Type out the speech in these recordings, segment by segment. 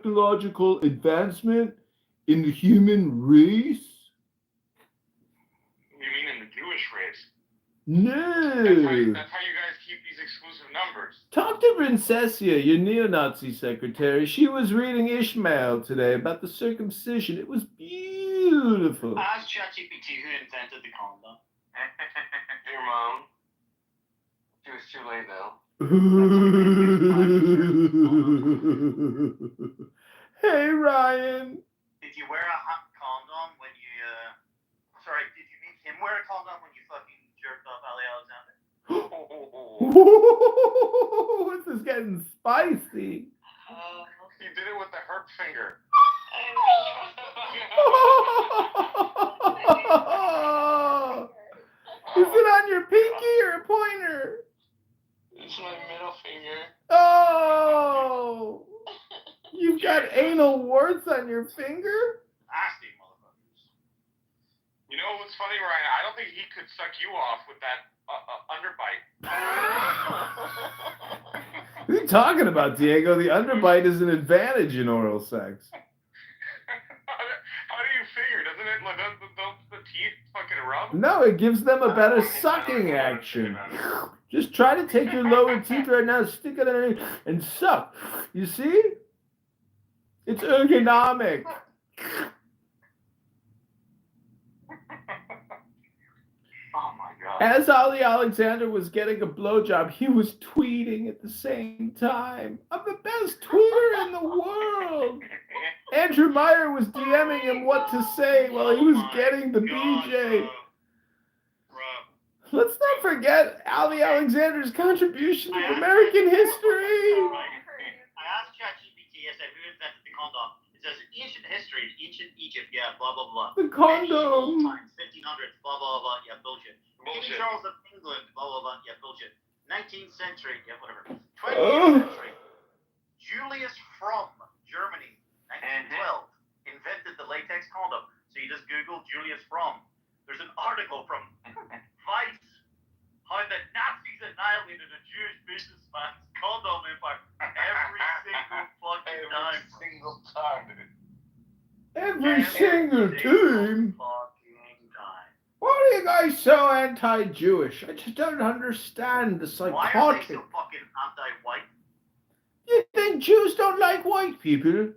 technological advancement in the human race? You mean in the Jewish race? No. That's how you guys keep these exclusive numbers. Talk to Princessia, your neo-Nazi secretary. She was reading Ishmael today about the circumcision. It was beautiful. Ask ChatGPT who invented the condom. Your mom. It was too late though. Hey, Ryan. Did you wear a condom when you, sorry, did you make him wear a condom when you fucking jerked off Ali Alexander? This is getting spicy. He did it with the herp finger. Is it on your pinky or a pointer? It's my middle finger. Oh! You've got anal warts on your finger? Nasty motherfuckers. You know what's funny, Ryan? I don't think he could suck you off with that underbite. What are you talking about, Diego? The underbite is an advantage in oral sex. How do you figure? Doesn't it? Don't the teeth fucking rub? No, it gives them a better sucking action. Just try to take your lower teeth right now, stick it in and suck. You see? It's ergonomic. Oh my god. As Ali Alexander was getting a blowjob, he was tweeting at the same time. I'm the best tweeter in the world. Andrew Meyer was DMing him what to say while he was getting the BJ. Let's not forget Ali Alexander's contribution to American history. I asked ChatGPT, I said, who invented the condom? It says ancient history, ancient Egypt, yeah, blah, blah, blah. The condom. Times, 1500s, blah, blah, blah, yeah, bullshit. King Charles of England, blah, blah, blah, yeah, bullshit. 19th century, yeah, whatever. 20th century. Julius from Germany, 1912, invented the latex condom. So you just Google Julius from. There's an article from Vice, how the Nazis annihilated a Jewish businessman's condom empire every single fucking time. Every single time? Why are you guys so anti-Jewish? I just don't understand the psychotic. Why are they so fucking anti-white? You think Jews don't like white people?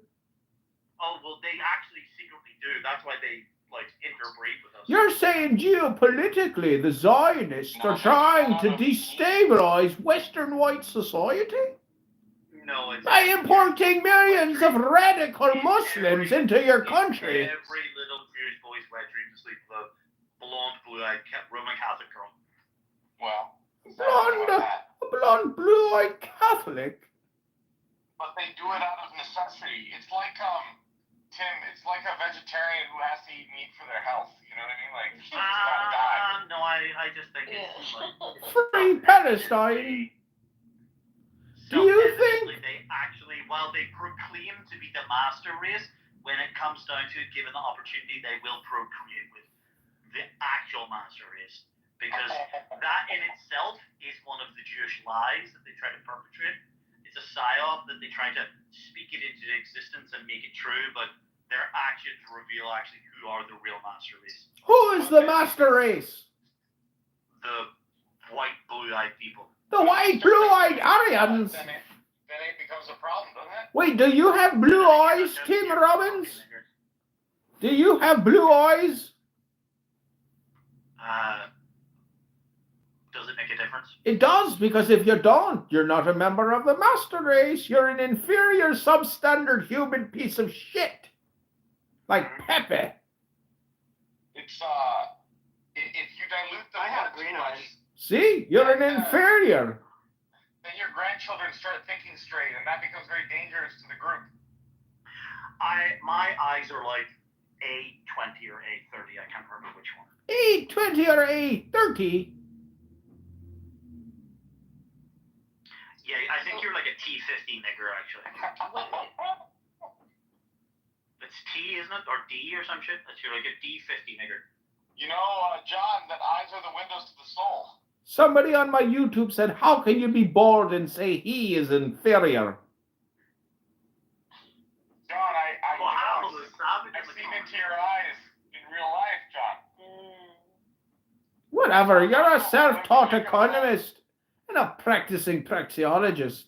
Oh, well, they actually secretly do. That's why they, like, interbreed with us. You're saying geopolitically the Zionists are trying to destabilize Western white society? No, it's... By importing millions of radical Muslims into your country. Every little Jewish boy's wet dream to sleep with a blonde, blue-eyed Roman Catholic girl. Well, A blonde, blue-eyed Catholic? But they do it out of necessity. It's like, Tim, it's like a vegetarian who has to eat meat for their health. You know what I mean? Like, she's gonna die. No, I just think it's like... Free Palestine. So Do you think... They actually, while they proclaim to be the master race, when it comes down to it, given the opportunity, they will procreate with the actual master race. Because that in itself is one of the Jewish lies that they try to perpetrate. It's a psyop that they try to speak it into existence and make it true, but their actions reveal actually who are the real master race. Who is the master race? The white, blue-eyed people. The white, blue-eyed Aryans. Then it becomes a problem, doesn't it? Wait, do you have blue eyes, Tim Robbins? Do you have blue eyes? Does it make a difference? It does, because if you don't, you're not a member of the master race. You're an inferior, substandard human piece of shit. Like Pepe. It's, if you dilute the word too much, See? You're an inferior. then your grandchildren start thinking straight, and that becomes very dangerous to the group. My eyes are like A20 or A30. I can't remember which one. A20 or A30? Yeah, I think you're like a T50 nigger, actually. It's T, isn't it? Or D or some shit? That's you're like a D50 nigger. You know, John, that eyes are the windows to the soul. Somebody on my YouTube said, how can you be bored and say he is inferior? I've seen into your eyes in real life, John. Whatever, you're a self-taught economist and a practicing praxeologist.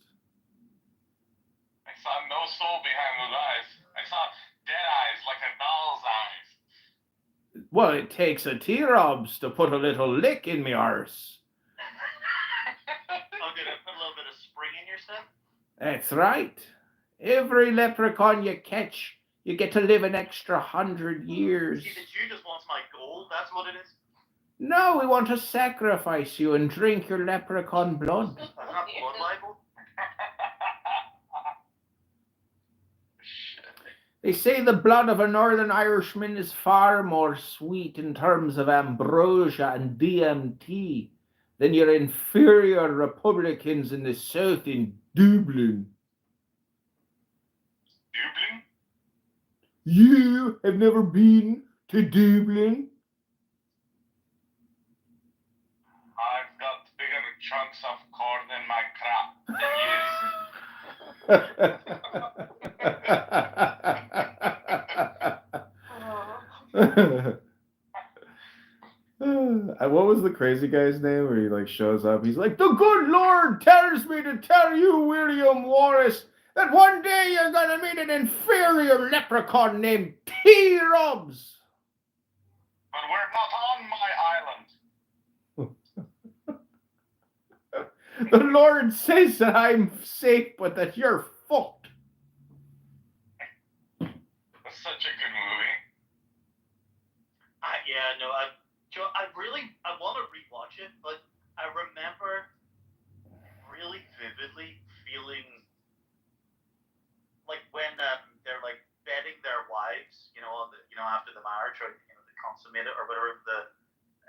I saw no soul behind those eyes. I saw dead eyes like a doll's eyes. Well, it takes a T-Robs to put a little lick in me arse. I'm gonna put a little bit of spring in your step. That's right. Every leprechaun you catch, you get to live an extra 100 years. See, the Jew just wants my gold. That's what it is. No, we want to sacrifice you and drink your leprechaun blood. That's not blood libel. They say the blood of a Northern Irishman is far more sweet in terms of ambrosia and DMT than your inferior Republicans in the South in Dublin. Dublin? You have never been to Dublin? I've got bigger chunks of corn in my crop than you. What was the crazy guy's name where he like shows up? He's like, the good Lord tells me to tell you, William Morris, that one day you're gonna meet an inferior leprechaun named T-Robs. But we're not on my island. The Lord says that I'm safe, but that you're fucked. That's such a good movie. I want to rewatch it, but I remember really vividly feeling like when they're like betting their wives, after the marriage or the consummate or whatever.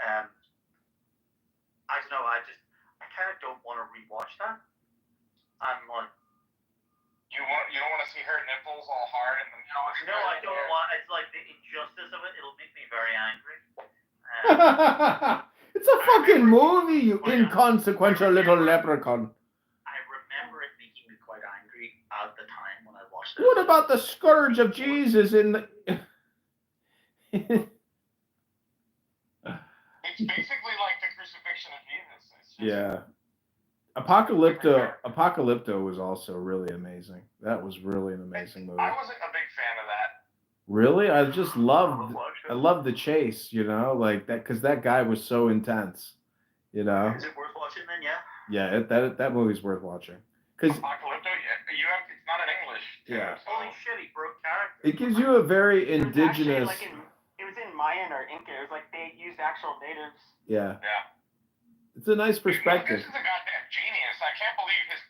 I don't know. I kind of don't want to rewatch that. I'm like, you don't want to see her nipples all hard and then no, I don't want. It's like the injustice of it. It'll make me very angry. It's a fucking movie, you inconsequential little leprechaun. I remember it making me quite angry at the time when I watched it. What about the scourge of Jesus in the... It's basically like the crucifixion of Jesus. It's just, Yeah. Apocalypto was also really amazing. That was really an amazing movie. I wasn't a big fan of that. Really? I loved the chase, like that, because that guy was so intense, Is it worth watching then? Yeah. Yeah, that movie's worth watching. Because Apocalypto, it's not in English. Yeah. So. Holy shit, he broke character. it gives you a very indigenous... It was in Mayan or Inca. It was like they used actual natives. Yeah. Yeah. It's a nice perspective. This is a goddamn genius. I can't believe his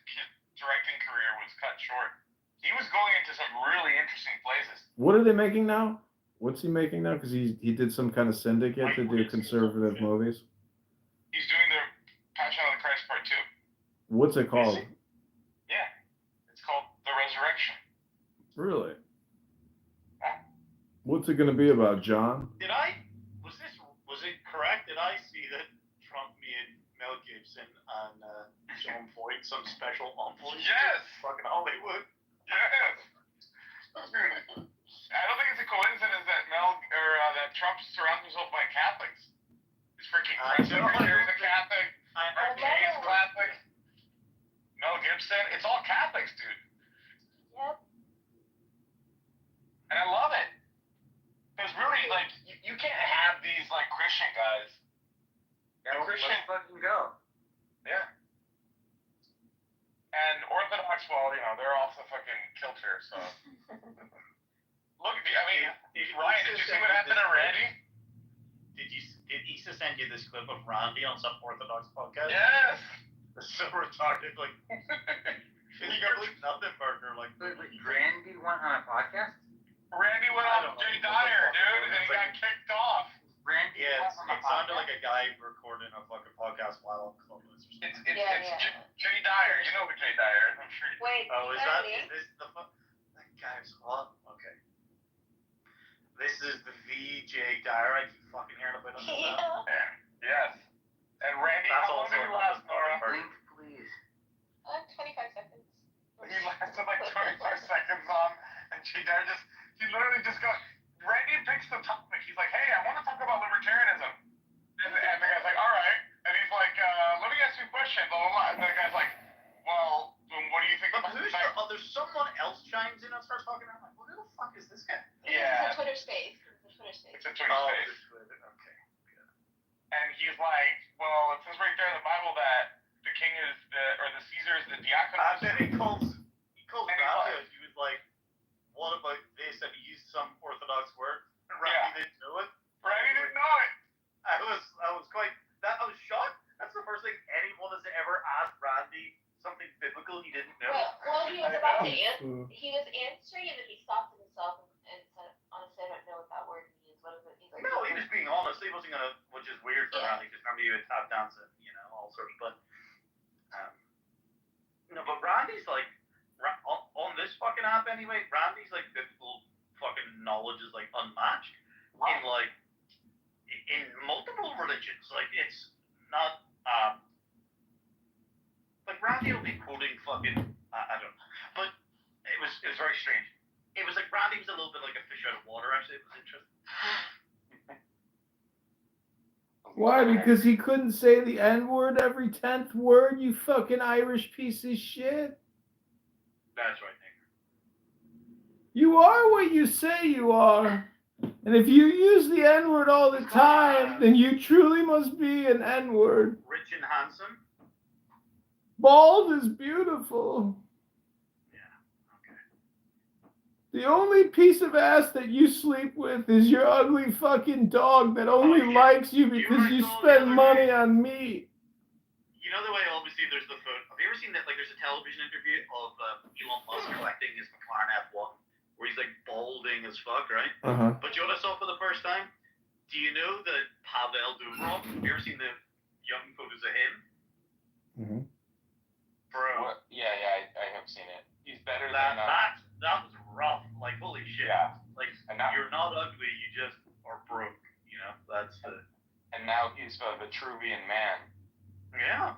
directing career was cut short. He was going into some really interesting places. What are they making now? What's he making now? Because he did some kind of syndicate to do conservative movies. He's doing the Passion of the Christ Part 2. What's it called? Yeah. It's called The Resurrection. Really? What's it going to be about, John? Was it correct? Did I see that Trump made Mel Gibson and John Boyd some special envoys? Yes. Fucking Hollywood. Yes. I don't think it's a coincidence that that Trump surrounds himself by Catholics. His freaking press secretary is a Catholic. RFK is Catholic. Mel Gibson. It's all Catholics, dude. Yep. And I love it. Because really, like, you can't have these, like, Christian guys. Yeah, let's fucking go. Yeah. And Orthodox, well, they're off the fucking kilter, so. Look, Ryan, did you see what happened to Randy? Did Issa send you this clip of Randy on some Orthodox podcast? Yes! It's so retarded, like, is he complete nothing burger, like. Wait, Randy went on a podcast? Randy went off Jay Dyer, dude, and he got kicked off. Randy Yeah, went on a it sounded podcast? like a guy recording a fucking podcast while on Clubhouse or something. It's Jay Dyer. You know who Jay Dyer is, I'm sure. Wait, Oh, is Randy? this the that guy's hot? Okay. This is the VJ Dyer. I keep fucking hearing about it. Yeah. Yes. And Randy, That's how long also did he last, Nora? Link, please. 25 seconds. He lasted like 25 seconds on, and Jay Dyer he literally just got, starts talking, I'm like, who the fuck is this guy? Yeah. It's a Twitter space. It's a Twitter space. Okay. And he's like, well, it says right there in the Bible that the king is the Caesar is the diakonos. And then he calls And Randy. He was like, what about this? And he used some Orthodox word. And Randy didn't know it. Randy didn't know it. I was shocked. That's the first thing anyone has ever asked Randy something biblical he didn't know. Well, he was about to he was answering, and then he stopped himself and said, honestly, I don't know what that word means. What is it? He's like, No, he was being honest. He wasn't gonna, which is weird for Randy, because remember he would tap dance and, all sorts. But but Randy's like, on this fucking app anyway, Randy's like biblical fucking knowledge is like unmatched in multiple religions. Like it's not like Randy will be quoting fucking I don't know, but it was very strange. It was like Randy was a little bit like a fish out of water. Actually, it was interesting. Why? Because he couldn't say the N-word every 10th word, you fucking Irish piece of shit. That's right, Nick. You are what you say you are. And if you use the N-word all the time, then you truly must be an N-word. Rich and handsome. Bald is beautiful. The only piece of ass that you sleep with is your ugly fucking dog that only likes you because you spend money on meat. You know the way, obviously, there's the photo. Have you ever seen that? Like, there's a television interview of Elon Musk collecting his McLaren F1, where he's like balding as fuck, right? But you know what I saw for the first time? Do you know that Pavel Durov? Have you ever seen the young photos of him? Bro. What? Yeah, I have seen it. He's better that than was rough. Like, holy shit. Yeah. Like, you're not ugly, you just are broke. That's the. And now he's a Vitruvian man. Yeah.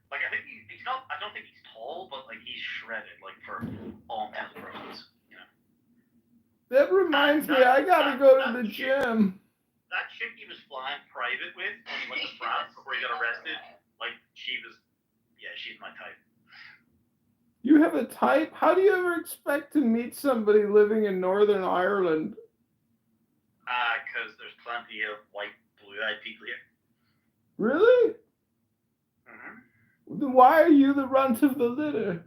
Like, I think he's not. I don't think he's tall, but like he's shredded. Like for all intents and purposes. That reminds me, I gotta go to the gym. That chick he was flying private with when he went to France before he got arrested. Like she's my type. You have a type? How do you ever expect to meet somebody living in Northern Ireland? Because there's plenty of white, blue-eyed people here. Really? Then why are you the runt of the litter?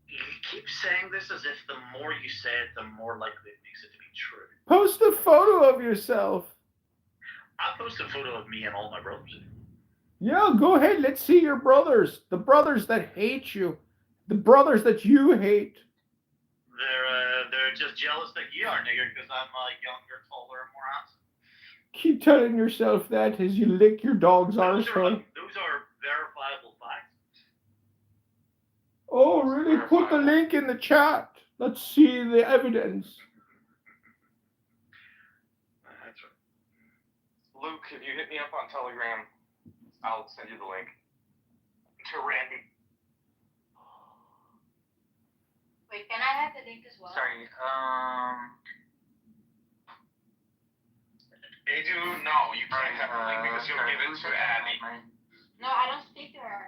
You keep saying this as if the more you say it, the more likely it makes it to be true. Post a photo of yourself. I'll post a photo of me and all my brothers. Yeah, go ahead. Let's see your brothers. The brothers that hate you. The brothers that you hate. They're just jealous that you are, nigger, because I'm younger, taller, and more handsome. Keep telling yourself that as you lick your dog's arsehole. Those are verifiable facts. Oh, really? Put the link in the chat. Let's see the evidence. That's right. Luke, if you hit me up on Telegram, I'll send you the link to Randy. Wait, can I have the link as well? Sorry, no, you can't have the link because you'll give it to Abby. No, I don't speak to her.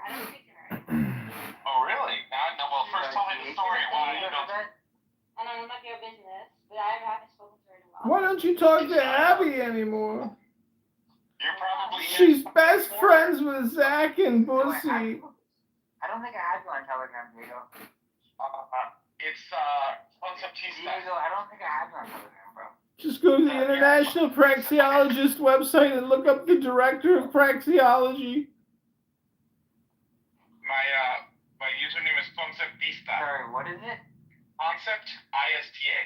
Oh, really? No, well, first tell me the story. Why you don't... I know, none of your business, but I haven't spoken to her in a while. Why don't you talk to Abby anymore? You're probably... She's best friends with Zach and Bussy. I don't think I had you on Telegram, Diego. It's, Conceptista. Diego, I don't think I had you on Telegram, bro. Just go to the International Praxeologist website and look up the director of praxeology. My username is Conceptista. Sorry, what is it? Concept ISTA.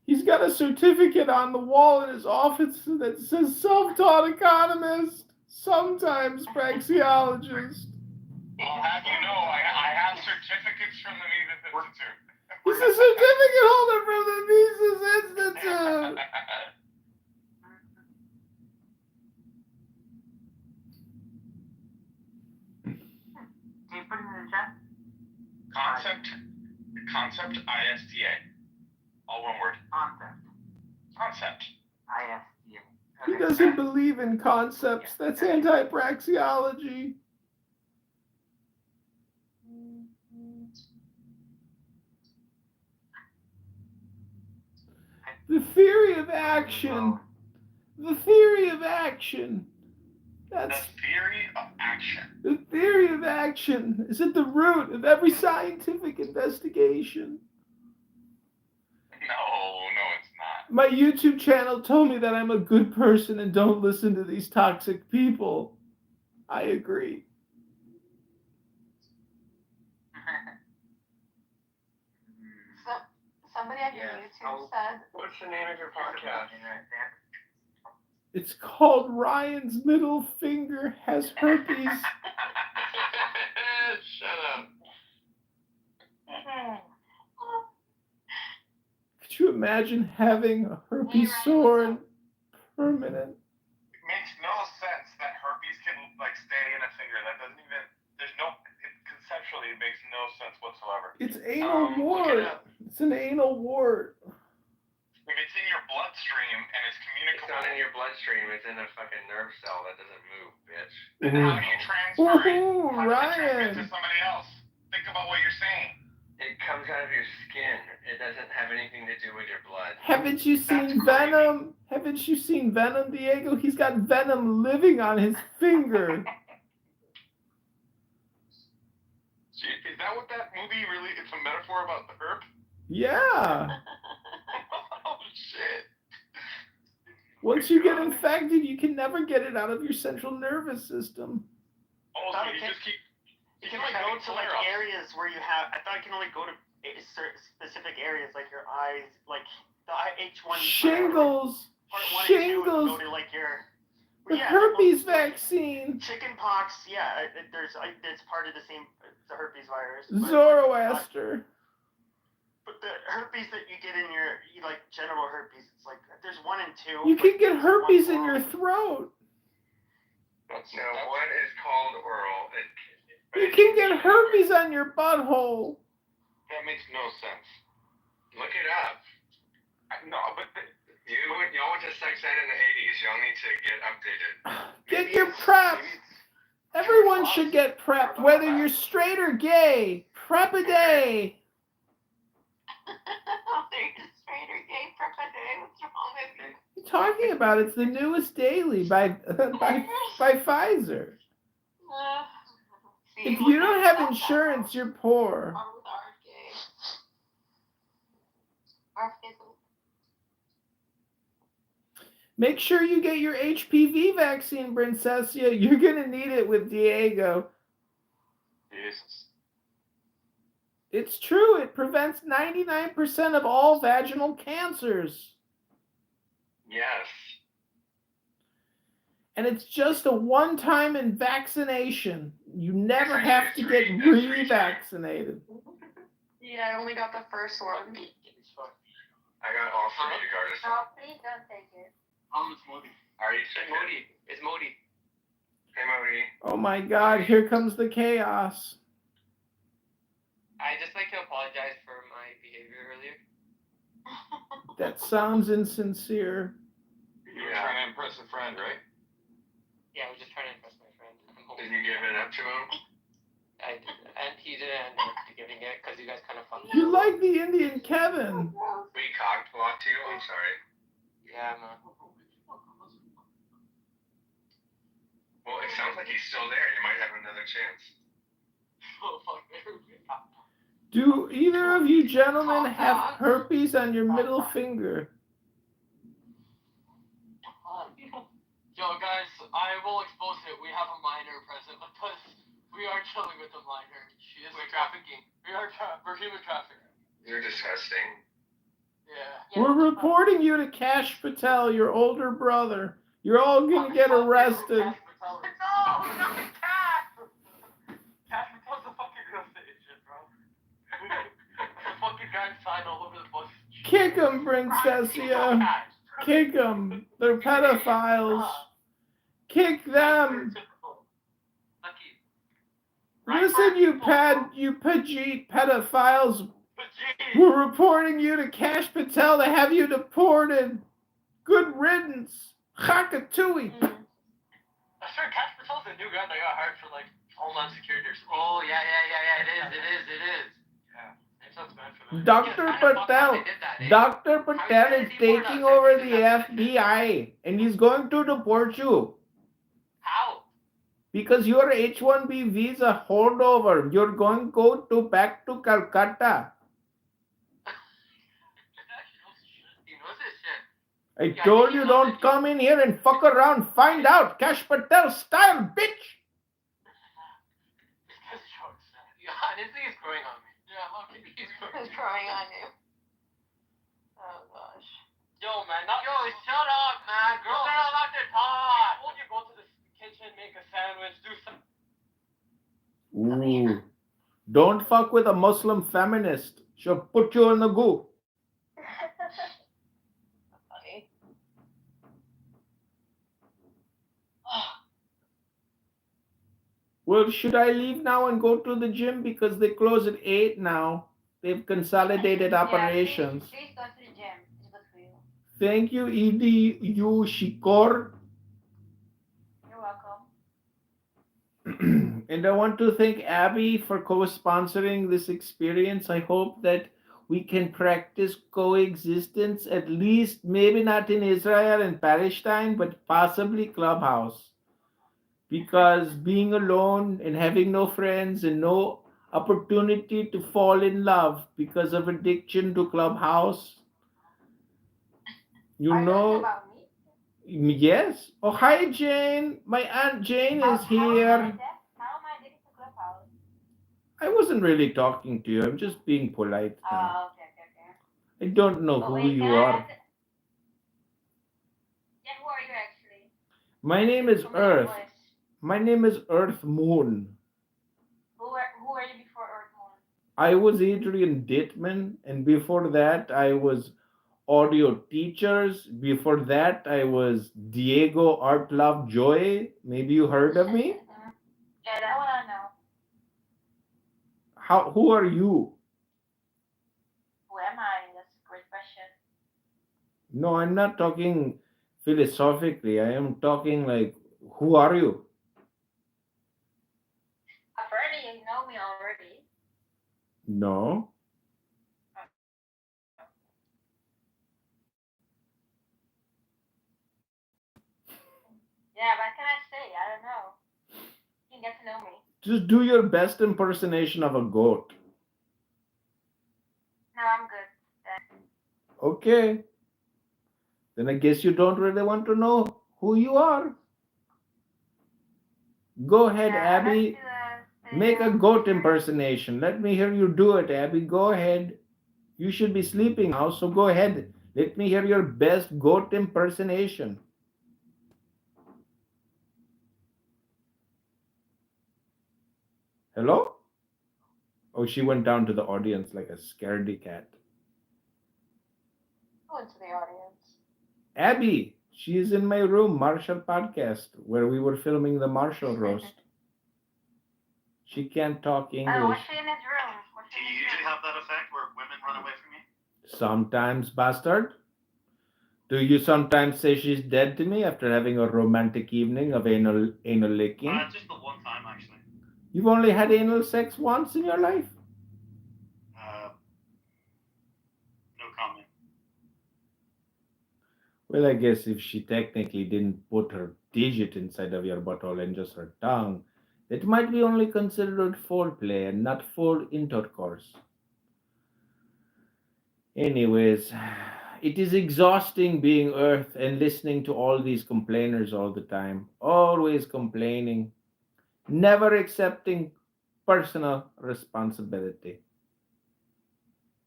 He's got a certificate on the wall in his office that says self-taught economist, sometimes praxeologist. I'll have you know, I have certificates from the Mises Institute. He's a certificate holder from the Mises Institute. Can you put it in the chat? Concept ISTA. All one word. Concept. ISTA. He doesn't believe in concepts. That's anti-praxeology. The theory of action. The theory of action. The theory of action. The theory of action is at the root of every scientific investigation. No, it's not. My YouTube channel told me that I'm a good person and don't listen to these toxic people. I agree. Somebody on your YouTube said. What's the name of your podcast? It's called Ryan's Middle Finger Has Herpes. Shut up. Could you imagine having a herpes sore and permanent? It makes no sense that herpes can stay in a finger. That doesn't even. There's no. Conceptually, it makes no sense whatsoever. It's anal wart. It's an anal wart. If it's in your bloodstream and it's communicable. It's not in your bloodstream. It's in a fucking nerve cell that doesn't move, bitch. Then how do you transfer it? Ooh, How do you transfer Ryan. it to somebody else? Think about what you're saying. It comes out of your skin. It doesn't have anything to do with your blood. Haven't you seen Venom? Haven't you seen Venom, Diego? He's got venom living on his finger. Is that what that movie really? It's a metaphor about the herp? Yeah. Oh shit. Once you get infected, you can never get it out of your central nervous system. Oh, so you just keep. You can go to areas where you have. I thought I can only go to specific areas like your eyes, like the H1. Shingles. Part 1 and 2 Shingles. go to your. The herpes vaccine. Chicken pox, yeah, it's part of the same, the herpes virus. Zoroaster. But the herpes that you get in your, genital herpes, it's there's 1 and 2. You can get herpes in your throat. No, one is called oral. You can get herpes on your butthole. That makes no sense. Look it up. No, but. Y'all went to sex ed in the 80s. Y'all need to get updated. Get your prep. Everyone should get prepped, whether you're straight or gay. Prep a day. Straight or gay, prep a day. What's wrong with you? What are you talking about? It's the newest daily by Pfizer. If you don't have insurance, you're poor. Make sure you get your HPV vaccine, Princessia. You're going to need it with Diego. Jesus. It's true. It prevents 99% of all vaginal cancers. Yes. And it's just a one-time vaccination. You never have to get revaccinated. Yeah, I only got the first one. I got all 3 regardless. Oh, please don't take it. It's Modi. Are you sick? Modi. It's Modi. Hey, Modi. Oh my God, here comes the chaos. I just like to apologize for my behavior earlier. That sounds insincere. You were trying to impress a friend, right? Yeah, I was just trying to impress my friend. Did you give it up to him? I did, and he didn't end up giving it because you guys kind of fucked You like the Indian Kevin. We cocked blocked you? I'm sorry. Yeah, man. Well, it sounds like he's still there. You might have another chance. Oh, fuck. Do either of you gentlemen have herpes on your middle finger? Yo, guys, I will expose it. We have a minor present because we are chilling with a minor. She is trafficking. We're human trafficking. You're disgusting. Yeah. We're reporting you to Cash Patel, your older brother. You're all going to get arrested. No, not Cash! Cash Patel's the fucking real estate agent, bro. The fucking guy signed all over the bus. Kick them, Princessia. Kick them. They're pedophiles. Kick them. Listen, you Pajit pedophiles. We're reporting you to Cash Patel to have you deported. Good riddance. Hakatui. I'm sure Cash Patel's a new guy that got hired for, like, Homeland Security or something. Oh, yeah, it is. Yeah. It sounds bad for man. Dr. It's kinda fucked how Patel, they did that, eh? Dr. How Patel you is gonna deport taking us over if the you did that shit? FBI and he's going to deport you How? because your H-1B visa holdover. You're going to go back to Calcutta. He knows this shit. I Yeah, I told think you he don't loves it. come in here and fuck around. Find out. Cash Patel style, bitch. This guy's jokes, man. Yeah, honestly, he's growing on me. Yeah, how can he's growing? Who's crying on you? Oh gosh. Yo, man, yo, shut up, man. Girls are not allowed to talk. I told you go to the kitchen, make a sandwich, do some. Ooh. Don't fuck with a Muslim feminist. She'll put you in the goo. Funny. Well, should I leave now and go to the gym because they close at 8 now? They've consolidated operations. Yeah, please go to the gym. It's good for you. Thank you, Edu Shikor. You're welcome. And I want to thank Abby for co-sponsoring this experience. I hope that we can practice coexistence, at least maybe not in Israel and Palestine, but possibly Clubhouse. Because being alone and having no friends and no opportunity to fall in love because of addiction to Clubhouse, you Are you talking know. about me? Yes. Oh, hi, Jane. My Aunt Jane is How am here. I addicted to Clubhouse? I wasn't really talking to you. I'm just being polite now. Okay. I don't know who wait, you can I are. ask- Yeah, who are you actually? My name is From your Earth. voice. My name is Earth Moon. Who are you before Earth Moon? I was Adrian Dittman, and before that, I was Audio Teachers. Before that, I was Diego Art Love Joy. Maybe you heard of me? Yeah, that one I know. Who are you? Who am I? That's a great question. No, I'm not talking philosophically. I am talking like, who are you? Apparently you know me already. No. Yeah, what can I say? I don't know. You can get to know me. Just do your best impersonation of a goat. No, I'm good. Okay. Then I guess you don't really want to know who you are. Go ahead, Yeah, Abby. Make a goat impersonation. Let me hear you do it, Abby. Go ahead. You should be sleeping now, so go ahead. Let me hear your best goat impersonation. Hello? Oh, she went down to the audience like a scaredy cat. Go into the audience. Abby, she is in my room, Marshall Podcast, where we were filming the Marshall roast. She can't talk English. Oh, what's she in his room? Do you usually have that effect where women run away from you? Sometimes, bastard. Do you sometimes say she's dead to me after having a romantic evening of anal licking? Just the one time, actually. You've only had anal sex once in your life? No comment. Well, I guess if she technically didn't put her digit inside of your butthole and just her tongue, it might be only considered foreplay and not full intercourse. Anyways, it is exhausting being Earth and listening to all these complainers all the time. Always complaining, never accepting personal responsibility.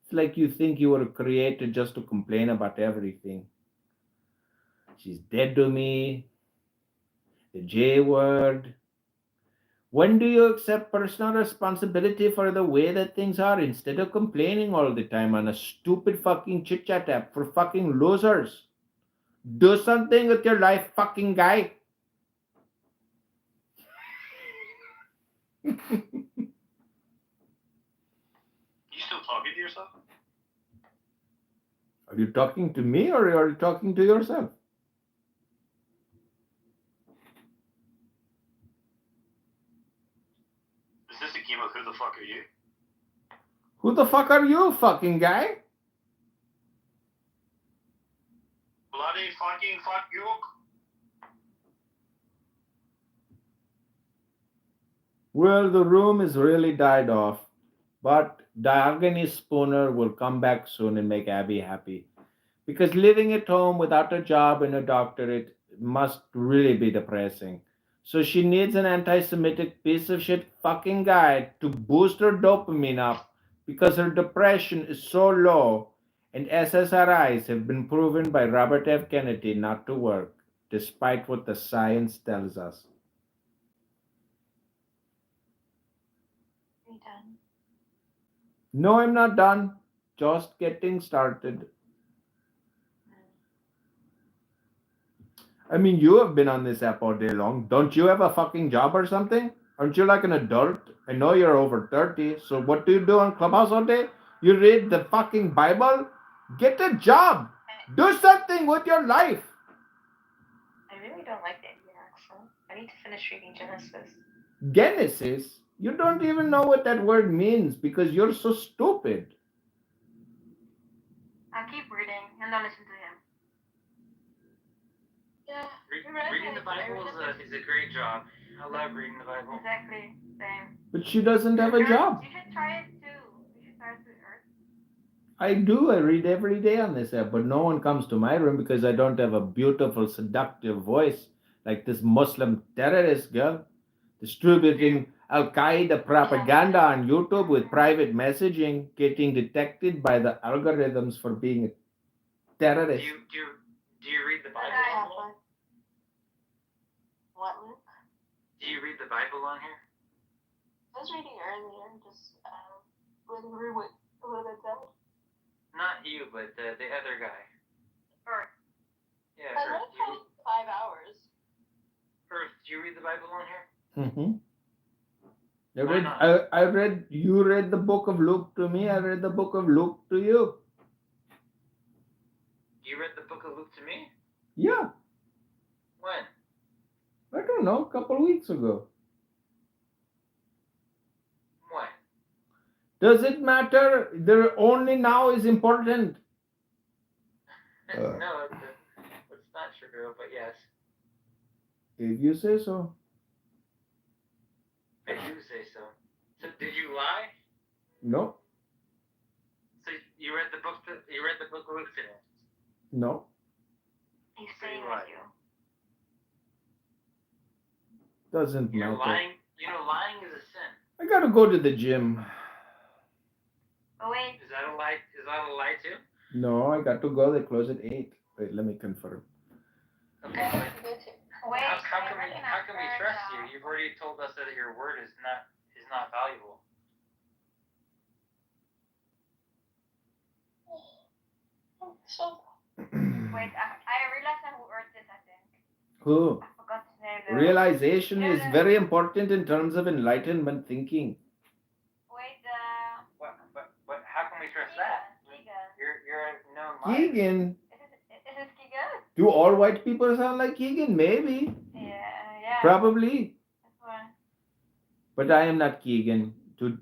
It's like you think you were created just to complain about everything. She's dead to me. The J word. When do you accept personal responsibility for the way that things are instead of complaining all the time on a stupid fucking chit chat app for fucking losers? Do something with your life, fucking guy. You still talking to yourself? Are you talking to me or are you talking to yourself? Is this a game of who the fuck are you? Who the fuck are you, fucking guy? Bloody fucking fuck you. Well, the room is really died off, but Diogenes Spooner will come back soon and make Abby happy. Because living at home without a job and a doctorate must really be depressing. So she needs an anti Semitic piece of shit fucking guy to boost her dopamine up because her depression is so low and SSRIs have been proven by Robert F. Kennedy not to work, despite what the science tells us. Are you done? No, I'm not done. Just getting started. I mean, you have been on this app all day long. Don't you have a fucking job or something? Aren't you like an adult? I know you're over 30, so what do you do on Clubhouse all day? You read the fucking Bible? Get a job! Do something with your life! I really don't like the Indian accent. I need to finish reading Genesis. Genesis? You don't even know what that word means because you're so stupid. I'll keep reading and then listen to him. Yeah, you're right. Reading the Bible is a great job. I love reading the Bible. Exactly. Same. But she doesn't have a job. You should try it too. You should try it with Earth. I do. I read every day on this app, but no one comes to my room because I don't have a beautiful, seductive voice like this Muslim terrorist girl distributing Al Qaeda propaganda on YouTube with private messaging, getting detected by the algorithms for being a Do terrorist. you read the Bible? What? What, Luke? Do you read the Bible on here? I was reading earlier, just when we were done. Not you, but the other guy. Earth. Yeah, I Earth. like how 5 hours. Earth, do you read the Bible on here? Mm-hmm. Why not? I read, you read the book of Luke to me, I read the book of Luke to you. You read the book of Luke to me? Yeah, When? I don't know, a couple of weeks ago. When? Does it matter? The only now is important. No, it's not true, but yes. If you say so. I do say so. So did you lie? No, So you read the book of Luke today? no. He's So staying you with lied. you. Doesn't You know, matter. lying is a sin. I gotta go to the gym. Oh wait. Is that a lie? Is that a lie too? No, I got to go. They close at 8. Wait, let me confirm. Okay. But Wait. how can we trust you? You've already told us that your word is not valuable. So, Wait. I realized who Earth is. I think. Who? I forgot to name the. Realization is very important in terms of enlightenment thinking. Wait. But how can we trust that? Keegan. You're a known liar. Keegan? Is this Keegan? Do all white people sound like Keegan? Maybe. Yeah. Probably. That's one. But I am not Keegan.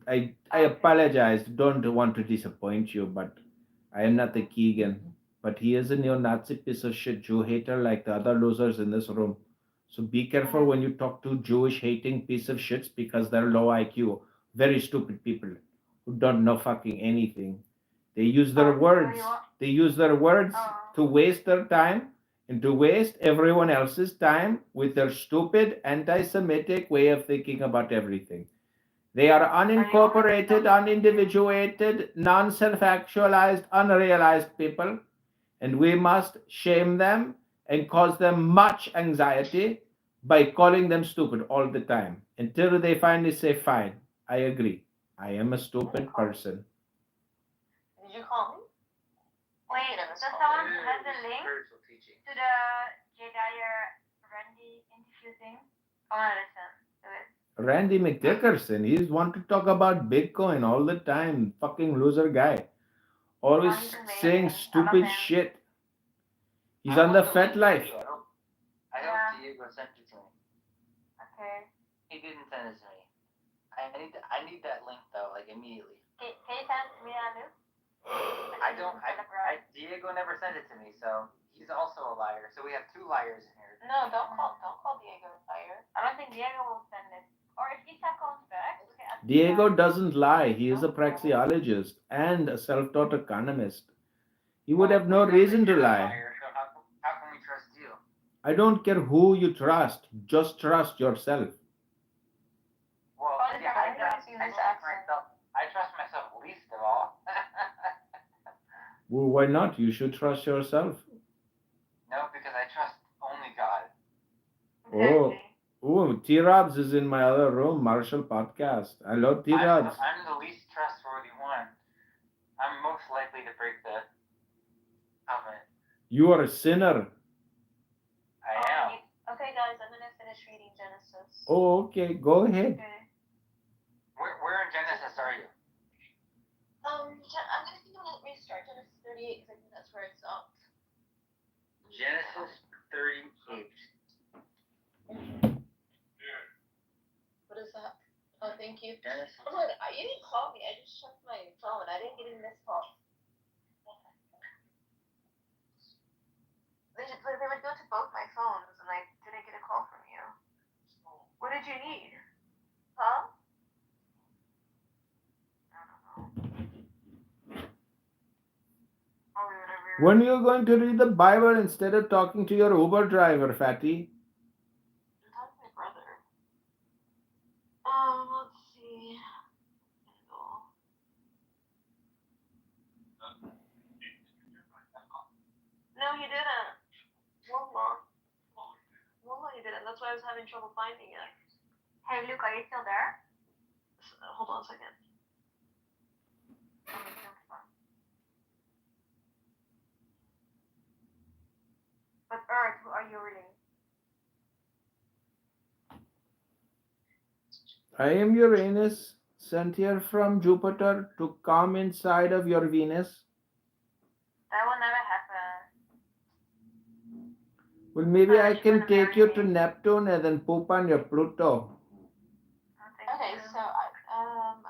I apologize. Don't want to disappoint you, but I am not the Keegan. But he is a neo-Nazi piece of shit Jew hater like the other losers in this room. So be careful when you talk to Jewish hating piece of shits because they're low IQ. Very stupid people who don't know fucking anything. They use their words. They use their words to waste their time and to waste everyone else's time with their stupid anti-Semitic way of thinking about everything. They are unincorporated, unindividuated, non-self-actualized, unrealized people, and we must shame them and cause them much anxiety by calling them stupid all the time until they finally say, fine, I agree. I am a stupid person. did you call me? Wait. Does someone has a link Spiritual teaching. to the Jedier Randy interview thing? I wanna listen to it. Randy McDickerson, he's want to talk about Bitcoin all the time. Fucking loser guy. Always he's amazing. saying I love stupid him. shit. He's on the Fat Life. I hope Diego sent it to me. Okay. He didn't send it to me. I need that link though, like immediately. Can you Diego never sent it to me, so he's also a liar. So we have two liars in here. No, don't call Diego a liar. I don't think Diego will send it. Or if Isa comes back, we can ask Diego Isa. doesn't lie. He is a praxeologist and a self-taught economist. He would have no reason to lie. Liar, so how can we trust you? I don't care who you trust. Just trust yourself. Well, Oh, yeah, I trust myself. I trust myself least of all. Well, why not? You should trust yourself. No, because I trust only God. Oh, Exactly. T-Robs is in my other room, Marshall Podcast. Hello, T-Robs. I'm the least trustworthy one. I'm most likely to break the covenant. You are a sinner. I am. Okay, guys, I'm gonna finish reading Genesis. Oh, okay. Go ahead. Okay. Where in Genesis are you? I'm gonna restart Genesis 38 because I think that's where it stopped. Genesis 38. What is that? Oh, thank you. Genesis. Oh, look, you didn't call me. I just checked my phone. I didn't get any missed calls. They would go to both my phones, and I didn't get a call from you. What did you need? Huh? I don't know. Probably whatever. When are you going to read the Bible instead of talking to your Uber driver, Fatty? I'm talking to my brother. Let's see. No, he didn't. Wallah, he didn't. That's why I was having trouble finding it. Hey, Luke, are you still there? Hold on a second. But Earth, who are you reading? I am Uranus, sent here from Jupiter to come inside of your Venus. That will never happen. Well, maybe I She's can an take you to American. Neptune and then poop on your Pluto. I don't think Okay, so. so I am.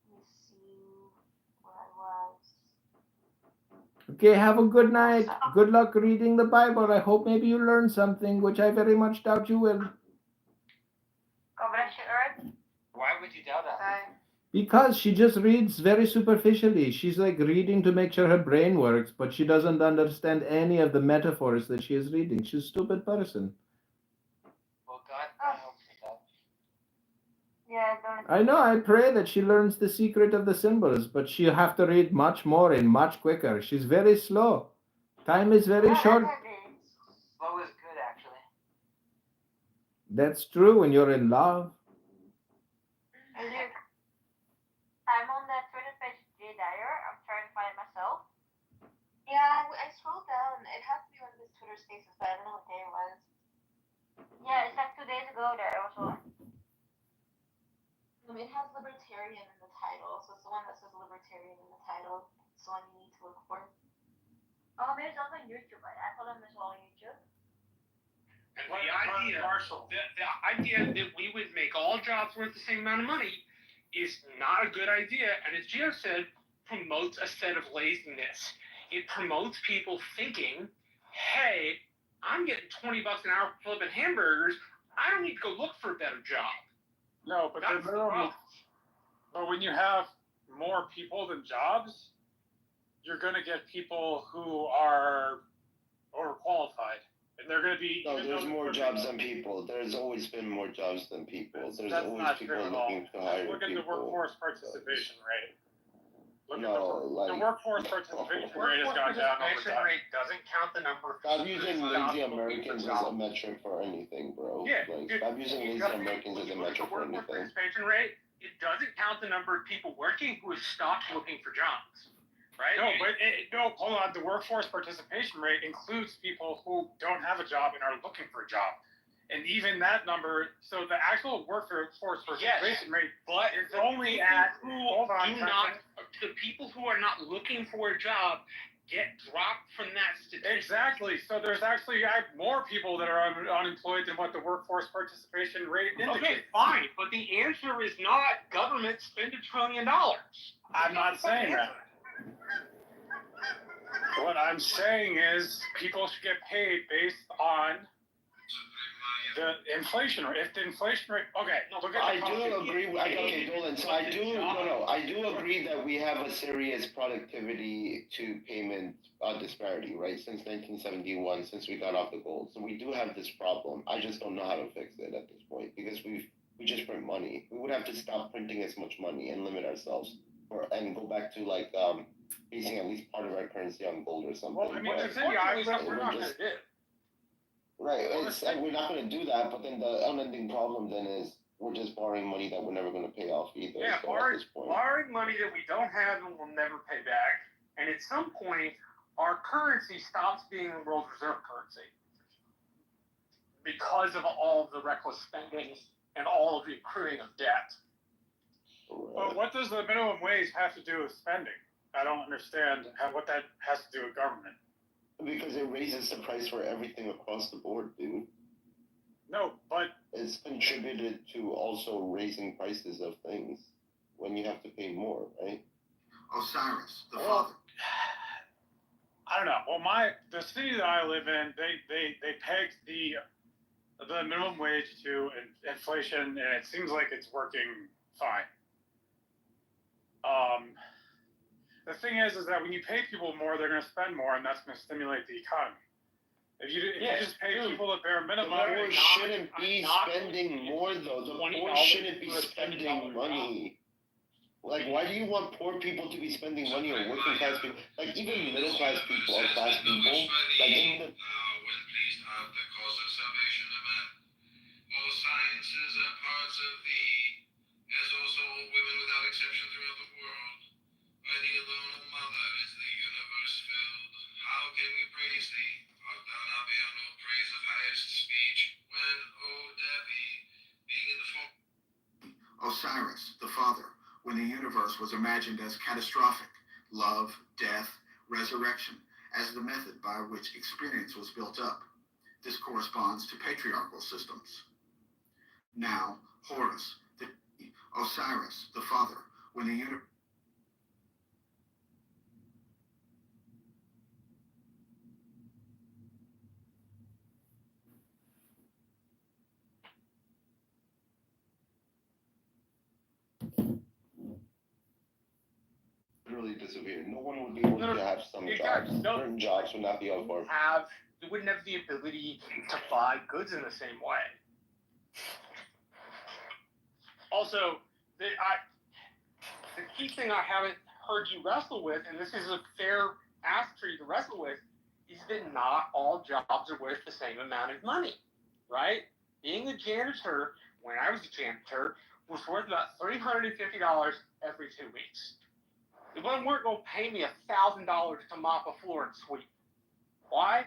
Let me see where I was. Okay, have a good night. Good luck reading the Bible. I hope maybe you learn something, which I very much doubt you will. God bless you, Earth. Why would you doubt us? Bye. Because she just reads very superficially. She's like reading to make sure her brain works, but she doesn't understand any of the metaphors that she is reading. She's a stupid person. Well, God help you, God. Yeah, don't. I know, I pray that she learns the secret of the symbols, but she'll have to read much more and much quicker. She's very slow. Time is very short. Slow is good, actually. That's true when you're in love. Hey, Luke. I'm on that Twitter page, J Dyer. I'm trying to find it myself. Yeah, I scrolled down. It has to be one of his Twitter spaces, but I don't know what day it was. Yeah, it's like 2 days ago there was one. It has libertarian in the title, so it's the one that says libertarian in the title. It's the one you need to look for. Oh, maybe it's also on YouTube. I thought it was all on YouTube. And the idea that we would make all jobs worth the same amount of money is not a good idea. And as Gio said, promotes a set of laziness. It promotes people thinking, hey, I'm getting $20 an hour for flipping hamburgers. I don't need to go look for a better job. No, but That's the problem. but when you have more people than jobs, you're going to get people who are overqualified. And they're going to be... No, there's more jobs than people. There's always been more jobs than people. There's always people looking to hire people. Look at the workforce participation rate. The workforce participation rate has gone down over time. Rate doesn't count the number of Stop using lazy Americans as a metric for anything, bro. Yeah, stop using lazy Americans as a metric for anything. Participation rate, it doesn't count the number of people working who have stopped looking for jobs, right? No, hold on. The workforce participation rate includes people who don't have a job and are looking for a job. And even that number, so the actual workforce participation rate, but it's only at the people who are not looking for a job get dropped from that statistic. Exactly. So there's actually more people that are unemployed than what the workforce participation rate indicates. Okay, fine, but the answer is not government spend $1 trillion. I'm not saying that. What I'm saying is people should get paid based on the inflation rate. If the inflation rate, okay, look at I do agree. Okay, Dolan. So I do agree that we have a serious productivity to payment disparity, right? Since 1971, since we got off the gold, so we do have this problem. I just don't know how to fix it at this point because we just print money. We would have to stop printing as much money and limit ourselves, and go back to like basing at least part of our currency on gold or something. Well, I mean, we're not going to do. Right, we're not going to do that, but then the unending problem then is we're just borrowing money that we're never going to pay off either. Yeah, so borrowing money that we don't have and will never pay back, and at some point, our currency stops being the world reserve currency because of all of the reckless spending and all of the accruing of debt. But what does the minimum wage have to do with spending? I don't understand what that has to do with government. Because it raises the price for everything across the board, dude. No, but it's contributed to also raising prices of things when you have to pay more, right? Osiris, the father. I don't know. Well, the city that I live in, they pegged the minimum wage to inflation, and it seems like it's working fine. The thing is that when you pay people more, they're going to spend more, and that's going to stimulate the economy. If you just pay people the bare minimum, the poor shouldn't be spending more, though. The poor shouldn't be spending money. Like, why do you want poor people to be spending money on working class people? Like, even middle class people or class people, like in the... All sciences are parts of thee, as also all women without exception throughout the world. By thee alone, O Mother, is the universe filled. How can we praise thee? Art thou not beyond all praise of highest speech, when, O Devi, being in the form... Osiris, the father, when the universe was imagined as catastrophic, love, death, resurrection, as the method by which experience was built up. This corresponds to patriarchal systems. Now, Horus, Osiris, the father, when the universe... really disappear. No one would be able to have some jobs. Certain jobs would not be on board. You wouldn't have the ability to buy goods in the same way. Also, the key thing I haven't heard you wrestle with, and this is a fair ask for you to wrestle with, is that not all jobs are worth the same amount of money, right? Being a janitor, when I was a janitor, was worth about $350 every 2 weeks. They weren't going to pay me $1,000 to mop a floor and sweep. Why?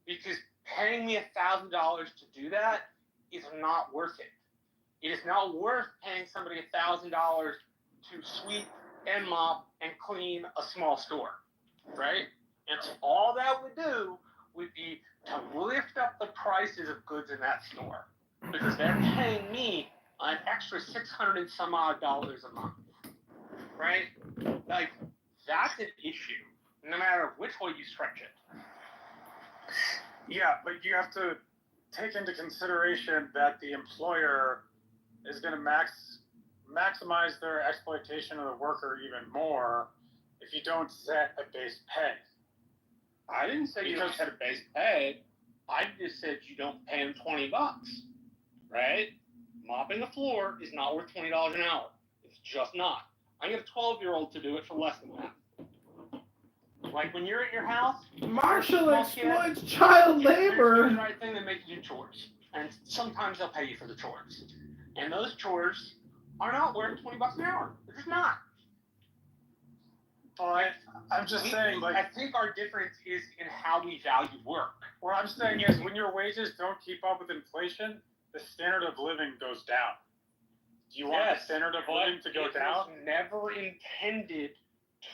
Because paying me $1,000 to do that is not worth it. It is not worth paying somebody $1,000 to sweep and mop and clean a small store, right? And so all that would do would be to lift up the prices of goods in that store because they're paying me an extra $600 and some odd a month, right? Like, that's an issue, no matter which way you stretch it. Yeah, but you have to take into consideration that the employer is going to maximize their exploitation of the worker even more if you don't set a base pay. I didn't say you don't set a base pay. I just said you don't pay them $20, right? Mopping the floor is not worth $20 an hour. It's just not. I get a 12-year-old to do it for less than that. Like when you're at your house, Marshall exploits child labor. Do the right thing, they make you do chores, and sometimes they'll pay you for the chores. And those chores are not worth $20 an hour. They're just not. Well, I'm just saying, like, I think our difference is in how we value work. What I'm saying is, when your wages don't keep up with inflation, the standard of living goes down. Do you want the standard of living to go down? It was never intended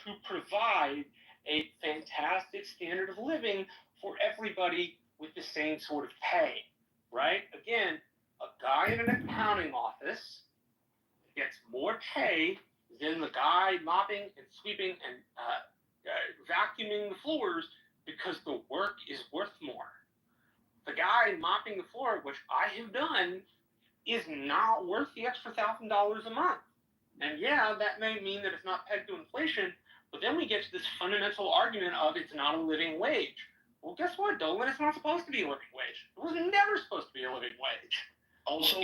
to provide a fantastic standard of living for everybody with the same sort of pay, right? Again, a guy in an accounting office gets more pay than the guy mopping and sweeping and vacuuming the floors because the work is worth more. The guy mopping the floor, which I have done, is not worth the extra $1,000 a month. And yeah, that may mean that it's not pegged to inflation, but then we get to this fundamental argument of it's not a living wage. Well, guess what, Dolan? It's not supposed to be a living wage. It was never supposed to be a living wage. Also,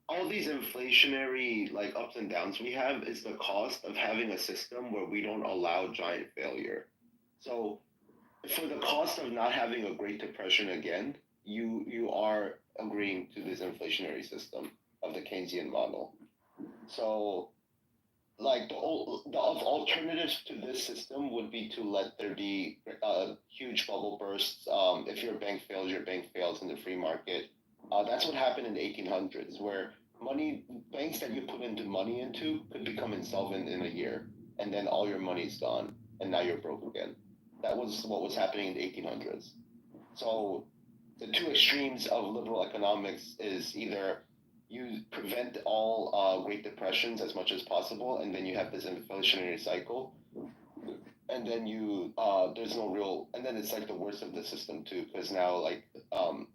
all these inflationary like ups and downs we have is the cost of having a system where we don't allow giant failure. So, for the cost of not having a Great Depression again, you are agreeing to this inflationary system of the Keynesian model. So, like the alternatives to this system would be to let there be huge bubble bursts. If your bank fails in the free market. That's what happened in the 1800s, where banks that you put money into could become insolvent in a year, and then all your money's gone, and now you're broke again. That was what was happening in the 1800s. So the two extremes of liberal economics is either you prevent all Great Depressions as much as possible, and then you have this inflationary cycle, and then and then it's like the worst of the system too, because now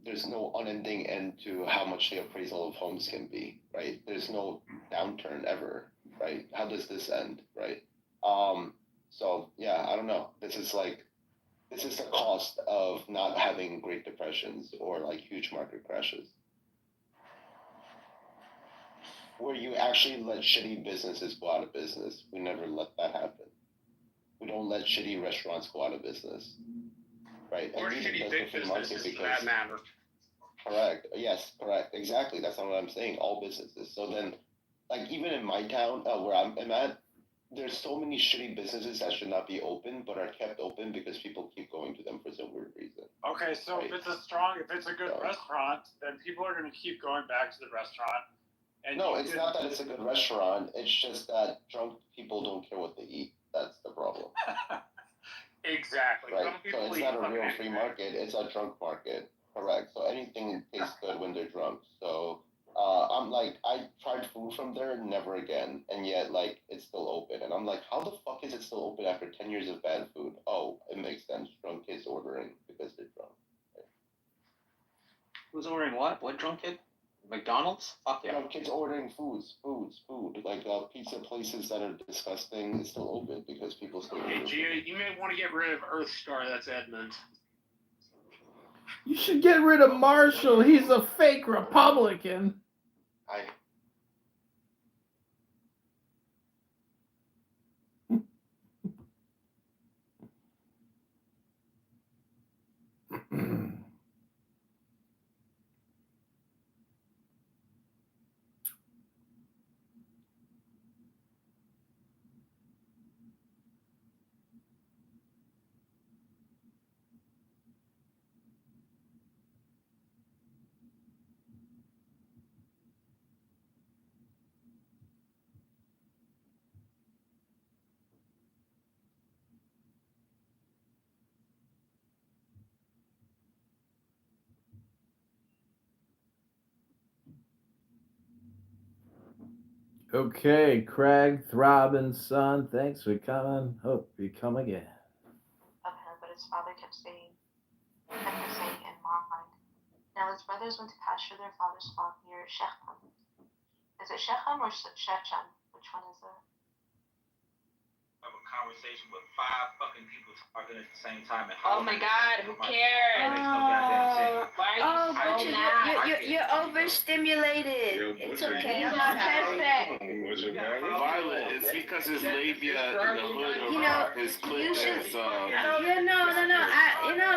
there's no unending end to how much the appraisal of homes can be, right? There's no downturn ever, right? How does this end, right? So yeah, I don't know. This is the cost of not having Great Depressions or like huge market crashes, where you actually let shitty businesses go out of business. We never let that happen. We don't let shitty restaurants go out of business, right? Or shitty big businesses for that matter. Correct. Yes, correct. Exactly. That's not what I'm saying. All businesses. So then, like even in my town where I'm at, there's so many shitty businesses that should not be open, but are kept open because people keep going to them for some weird reason. Okay, so right? if it's a good restaurant, then people are going to keep going back to the restaurant. And no, it's not that it's a good restaurant. It's just that drunk people don't care what they eat. That's the problem. Exactly. Right. So it's not a real free market. It's a drunk market. Correct. So anything tastes good when they're drunk. So I'm like, I tried food from there, never again. And yet, like, it's still open. And I'm like, how the fuck is it still open after 10 years of bad food? Oh, it makes sense. Drunk kids ordering because they're drunk. Right? Who's ordering what? What drunk kid? McDonald's? Fuck yeah. Drunk kids ordering food. Like pizza places that are disgusting is still open because people still order. Hey, you may want to get rid of Earth Star. That's Edmund. You should get rid of Marshall. He's a fake Republican. Okay, Craig, Throbbing Son, thanks for coming. Hope you come again. Of her, but his father kept saying in mind. Now his brothers went to pasture their father's flock near Shechem. Is it Shechem or Shechem? Which one is it? Have a conversation with 5 fucking people talking at the same time. And Oh my God, who cares? Why are you so mad? You're overstimulated. It's okay. I'm autistic. Violet, it's because his labia in the hood of his clit is No.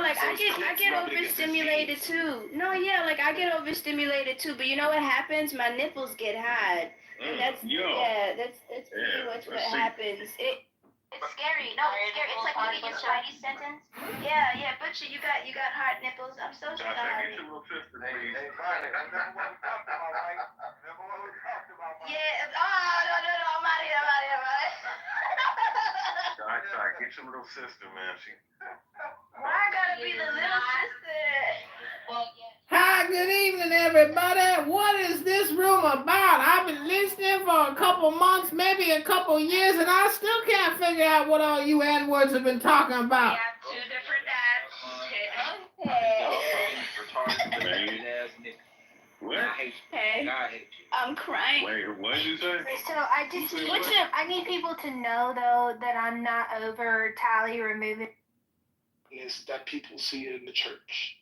I get overstimulated too. No, yeah, like I get overstimulated too. But you know what happens? My nipples get hard. And that's pretty much what happens. It's scary. No, it's scary. It's like when you get your Spidey sentence. Yeah, Butcher, you got hard nipples. I'm so sorry. Get your little sister, please. Hey, Violet, I know what we talked about, right? Remember what we talked about, right? Yeah. Oh, no. I'm out of here. extra little sister, man. Why I gotta be the little sister? Well, yeah. Hi, good evening, everybody. What is this room about? I've been listening for a couple months, maybe a couple years, and I still can't figure out what all you N-words have been talking about. We have two different dads. What? Hey, I'm crying. Wait, what did you say? So I need people to know though that I'm not over Tally removing. Is that people see it in the church.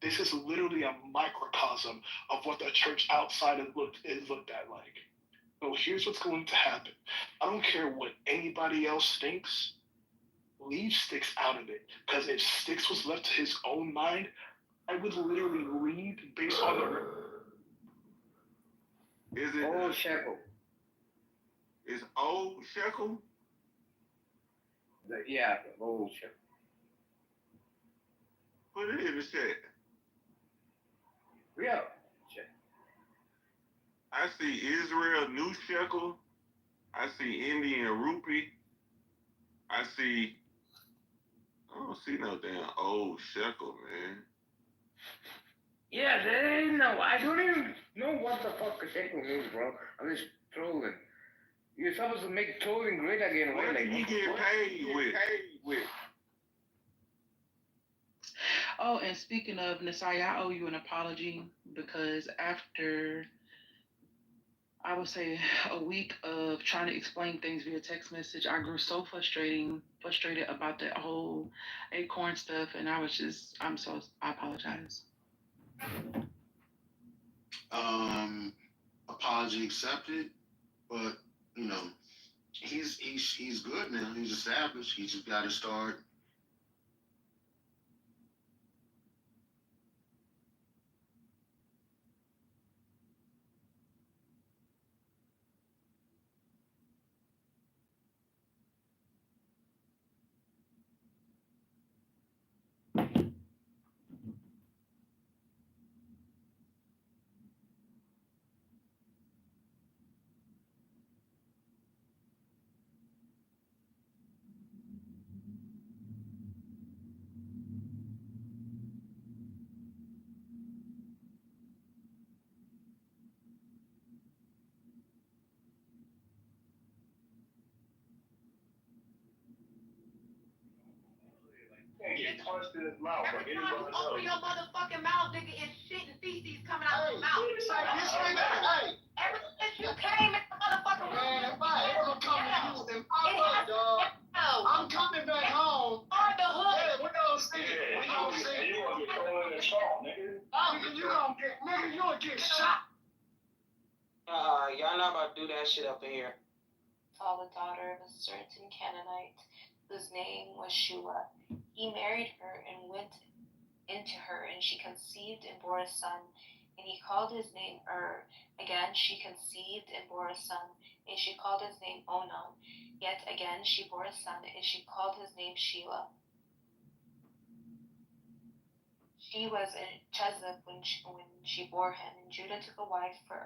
This is literally a microcosm of what the church outside is looked at like. So here's what's going to happen. I don't care what anybody else thinks. Leave Sticks out of it. Because if Sticks was left to his own mind, I would literally leave based on the... Is it Old Shekel? Is old Shekel? Yeah, old Shekel. Put it in the chat. Yeah. I see Israel New Shekel. I see Indian Rupee. I don't see no damn old Shekel, man. Yeah, there ain't no. I don't even know what the fuck a shekel means, bro. I'm just trolling. You're supposed to make trolling great again. What did he get paid with? Oh, and speaking of Nasai, I owe you an apology because after, I would say, a week of trying to explain things via text message, I grew so frustrated about that whole Acorn stuff, and I apologize. Apology accepted, but you know, he's good now. He's established. He just got to start. Get punched in his mouth. Every time you open your motherfucking mouth, nigga, it's shit and feces coming out of your mouth. Ever since you came in the motherfucking room, man, if I ever come to you and pop up, dog, I'm coming back home. Or the hood. Yeah, we gonna see. We gonna see. You gonna get thrown in the salt, nigga. Nigga, you gonna get shot. Y'all not about to do that shit up in here. Saw the daughter of a certain Canaanite, whose name was Shua. He married her and went into her, and she conceived and bore a son, and he called his name Again she conceived and bore a son, and she called his name Onan. Yet again she bore a son, and she called his name Shelah. She was in Chezek when she bore him, and Judah took a wife for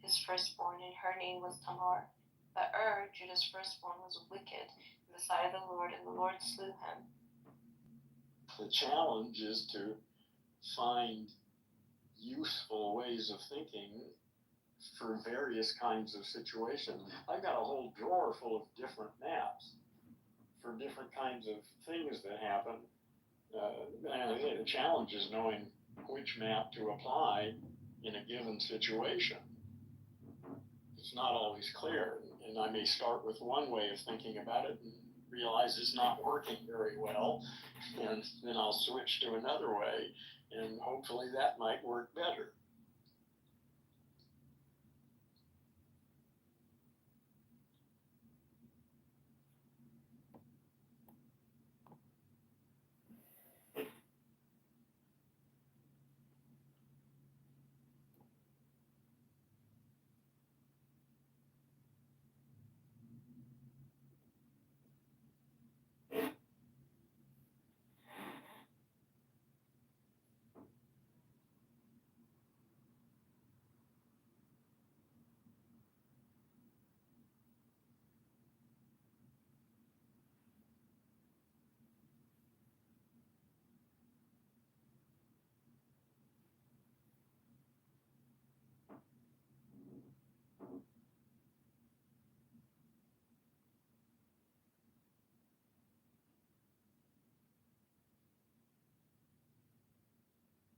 his firstborn, and her name was Tamar. But Judah's firstborn, was wicked in the sight of the Lord, and the Lord slew him. The challenge is to find useful ways of thinking for various kinds of situations. I've got a whole drawer full of different maps for different kinds of things that happen. And the challenge is knowing which map to apply in a given situation. It's not always clear, and I may start with one way of thinking about it and realize it's not working very well, and then I'll switch to another way, and hopefully that might work better.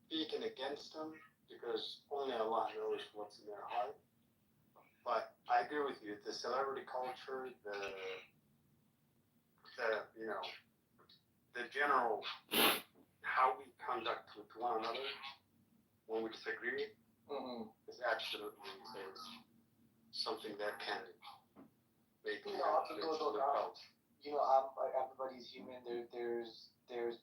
speaking against them because only Allah knows what's in their heart. But I agree with you. The celebrity culture, the general how we conduct with one another when we disagree is absolutely something that can make me felt. Like everybody's human. There's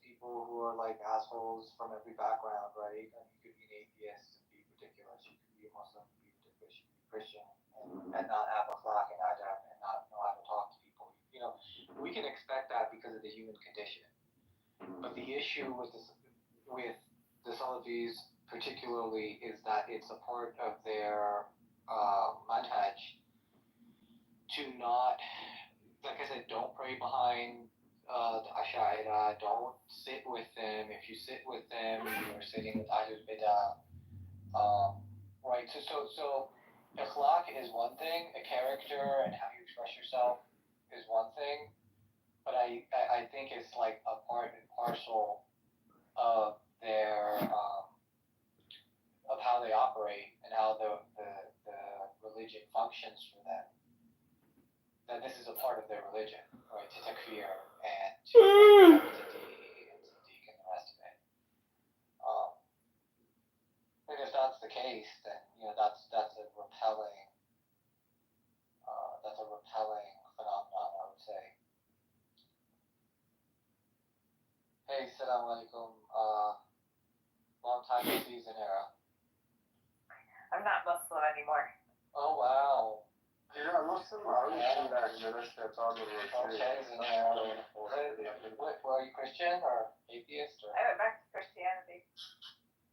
people who are like assholes from every background, right? And you could be an atheist and be ridiculous. You could be a Muslim, be ridiculous. You could be Christian and not have a flag and not know how to talk to people. We can expect that because of the human condition. But the issue with the Salafis particularly is that it's a part of their manhaj to not, like I said, don't pray behind the Ash'ari, don't sit with them. If you sit with them, you're sitting with Ahlul Bidah. Right, so akhlaq is one thing, a character and how you express yourself is one thing, but I think it's like a part and parcel of their of how they operate and how the religion functions for them. That this is a part of their religion, right? To takfir and to Sadiq and the rest of it. And if that's the case, then that's a repelling phenomenon, I would say. Hey, Assalamu alaikum. Long time no see, Zanera. I'm not Muslim anymore. Oh wow. You're not Muslim? I was saying that in the rest of the Okay, Zanera. Are you Christian or atheist or? I went back to Christianity.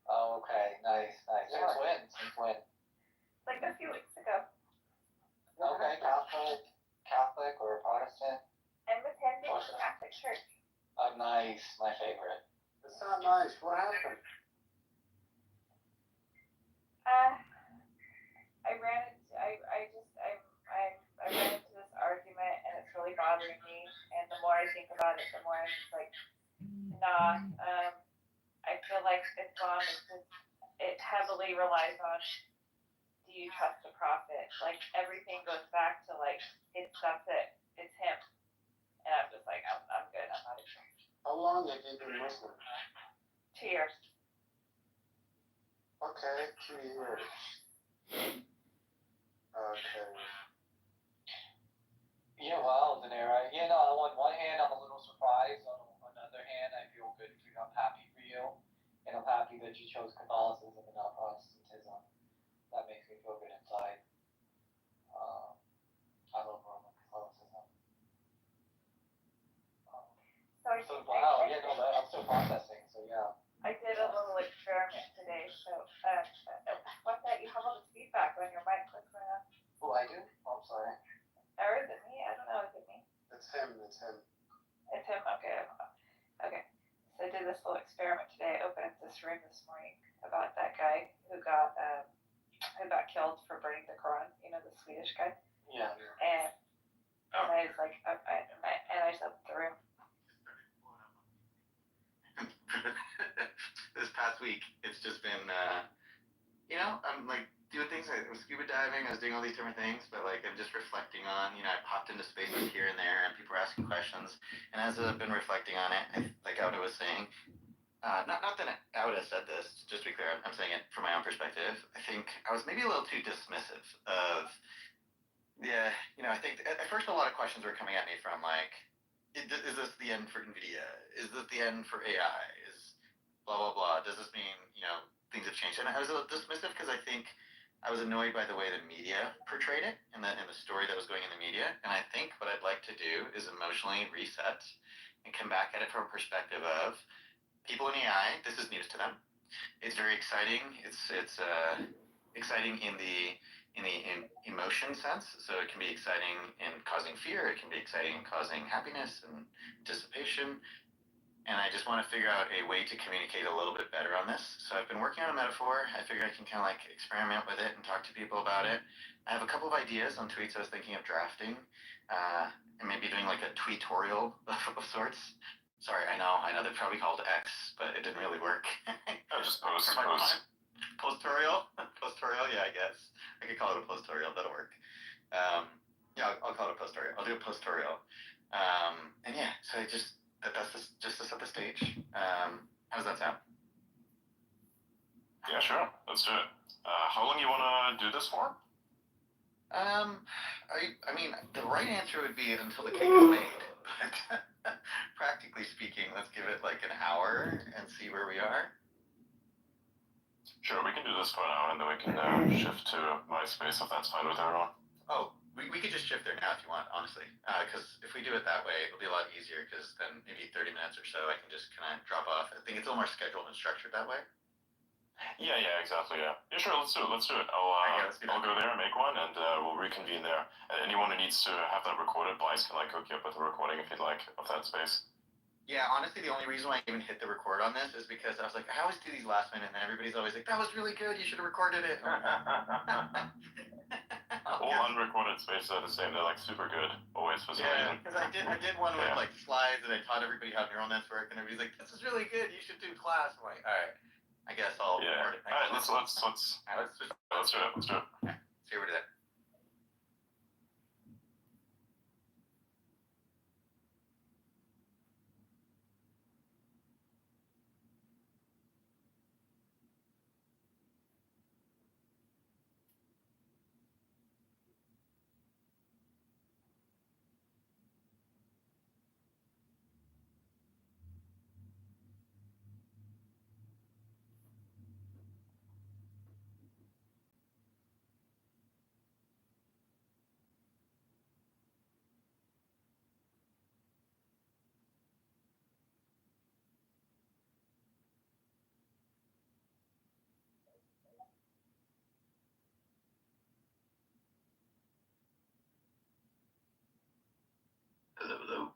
Oh, okay, nice. Since when? Like a few weeks ago. Okay, Catholic or Protestant? I'm attending the Catholic Church. Oh, nice, my favorite. It's not nice. What happened? I ran into this argument and it's really bothering me. And the more I think about it, the more I'm just like, nah. I feel like Islam it heavily relies on, do you trust the prophet? Like everything goes back to like it's him. And I'm just like, I'm good. I'm not interested. How long have you been Muslim? 2 years. Okay, 2 years. Okay. Yeah, well, Zanera, on one hand, I'm a little surprised. On another hand, I feel good for you. I'm happy for you. And I'm happy that you chose Catholicism and not Protestantism. That makes me feel good inside. I love Roman Catholicism. Wow, I'm still processing, so yeah. I did a little experiment today, so what's that? You have all this feedback on your mic. What's going on? Oh, I do? Oh, I'm sorry. Or is it me? I don't know. Is it me? It's him. It's him. Okay. Okay. So I did this little experiment today. I opened this room this morning about that guy who got killed for burning the Quran. The Swedish guy. Yeah. And I was like, I just opened the room. This past week, it's just been, I'm like doing things. I was scuba diving. I was doing all these different things, but like I'm just reflecting on. I popped into spaces here and there, and people were asking questions. And as I've been reflecting on it, like Auda was saying, not that Auda said this. Just to be clear, I'm saying it from my own perspective. I think I was maybe a little too dismissive of. Yeah, I think at first a lot of questions were coming at me from like, is this the end for NVIDIA? Is this the end for AI? Is blah, blah, blah. Does this mean, things have changed? And I was a little dismissive because I think I was annoyed by the way the media portrayed it and the story that was going in the media. And I think what I'd like to do is emotionally reset and come back at it from a perspective of people in AI. This is news to them. It's very exciting. It's exciting in the emotion sense. So it can be exciting in causing fear. It can be exciting in causing happiness and anticipation. And I just want to figure out a way to communicate a little bit better on this. So I've been working on a metaphor. I figure I can kind of like experiment with it and talk to people about it. I have a couple of ideas on tweets I was thinking of drafting and maybe doing like a tweetorial of sorts. Sorry, I know they probably called X, but it didn't really work. Just post. Postorial? Postorial, yeah, I guess. I could call it a postorial, that'll work. Yeah, I'll call it a postorial. I'll do a postorial. And yeah, so just to set the stage. How does that sound? Yeah, sure. Let's do it. How long you wanna do this for? I mean, the right answer would be until the cake is made. But practically speaking, let's give it like an hour and see where we are. Sure, we can do this for an hour, and then we can shift to MySpace if that's fine with everyone. Oh, we could just shift there now if you want, honestly. Because if we do it that way, it'll be a lot easier, because then maybe 30 minutes or so I can just kind of drop off. I think it's a little more scheduled and structured that way. Yeah, exactly, yeah. Yeah, sure, let's do it. I'll go there and make one, and we'll reconvene there. And anyone who needs to have that recorded, Blyce can hook you up with a recording if you'd like, of that space. Yeah, honestly, the only reason why I even hit the record on this is because I was like, I always do these last minute, and everybody's always like, that was really good, you should have recorded it. All unrecorded spaces are the same, they're like super good, always for some reason. Because I did one with like slides, and I taught everybody how neural nets work, and everybody's like, this is really good, you should do class. I'm like, alright, I guess I'll record it. Alright, let's do it. See you over there. Hello.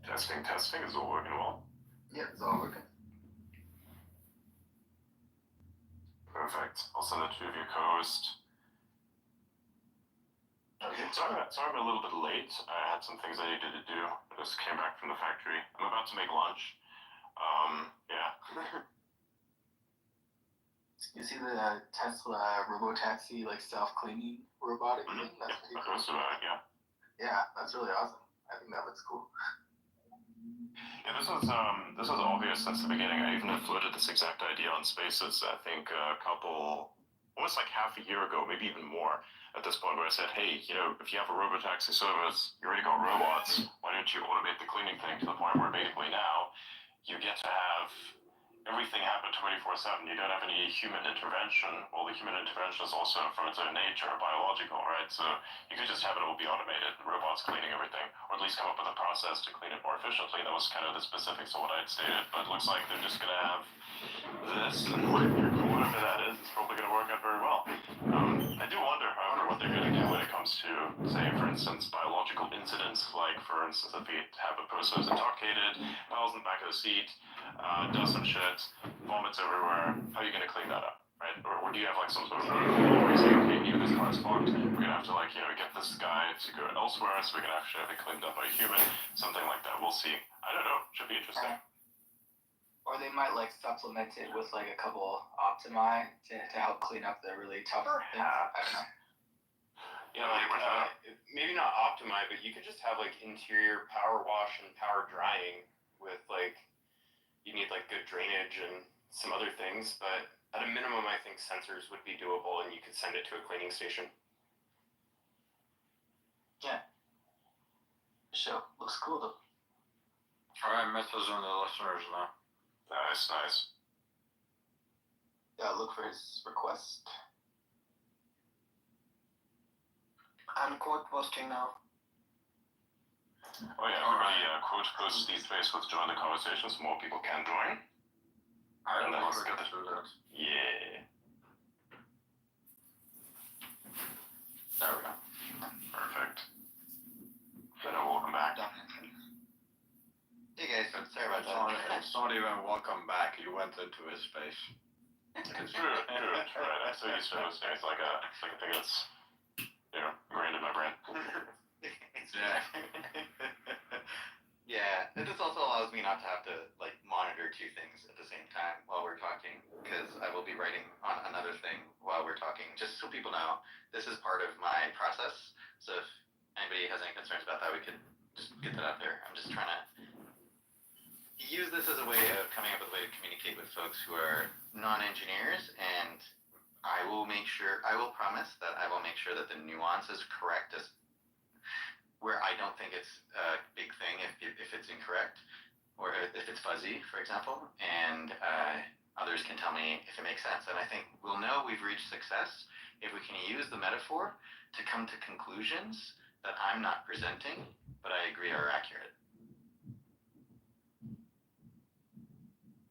Testing, is all working well? Yeah, it's all working. Perfect. I'll send it to you via co-host. Okay, sorry I'm a little bit late. I had some things I needed to do. I just came back from the factory. I'm about to make lunch. Yeah. You see the Tesla robotaxi, like self-cleaning robotic thing? That's pretty cool. Yeah. Yeah, that's really awesome. I think that looks cool. Yeah, this was obvious since the beginning. I even floated this exact idea on Spaces, I think almost like half a year ago, maybe even more at this point, where I said, hey, if you have a robotaxi service, you already got robots, why don't you automate the cleaning thing to the point where basically now you get to have everything happen 24/7. You don't have any human intervention. Well, the human intervention is also from its own nature biological, right? So you could just have it all be automated, robots cleaning everything, or at least come up with a process to clean it more efficiently. That was kind of the specifics of what I had stated, but it looks like they're just going to have this, and whatever that is, it's probably going to work out very well. I do wonder, however, what they're going to do when it comes to, say, for instance, biological incidents, like, for instance, if we have a person who's intoxicated, piles in the back of the seat, does some shit, vomits everywhere, how are you going to clean that up, right? Or do you have, like, some sort of protocol where you say, okay, this car is fucked, we're going to have to, like, get this guy to go elsewhere, so we're going to actually have it cleaned up by a human, something like that. We'll see. I don't know. Should be interesting. Or they might, like, supplement it with, like, a couple Optimi to help clean up the really tough things. I don't know. Yeah, maybe not Optimi, but you could just have, like, interior power wash and power drying with, like, you need, like, good drainage and some other things, but at a minimum, I think sensors would be doable, and you could send it to a cleaning station. Yeah. Sure. Looks cool, though. Alright, message on the listeners now. Nice. Yeah, look for his request. I'm quote posting now. Oh yeah, everybody quote post these Facebooks, join the conversation so more people can join. And then let's get through that. Yeah. There we go. Perfect. Then welcome back. Hey guys, sorry about that. It's not even welcome back, you went into his space. It's true, right. I saw you posting. It's like a thing that's ingrained in my brain. Yeah, it just also allows me not to have to like monitor two things at the same time while we're talking, because I will be writing on another thing while we're talking. Just so people know, this is part of my process. So if anybody has any concerns about that, we could just get that out there. I'm just trying to use this as a way of coming up with a way to communicate with folks who are non-engineers, and I will promise that I will make sure that the nuance is correct, as where I don't think it's a big thing if it's incorrect, or if it's fuzzy, for example, and others can tell me if it makes sense. And I think we'll know we've reached success if we can use the metaphor to come to conclusions that I'm not presenting, but I agree are accurate.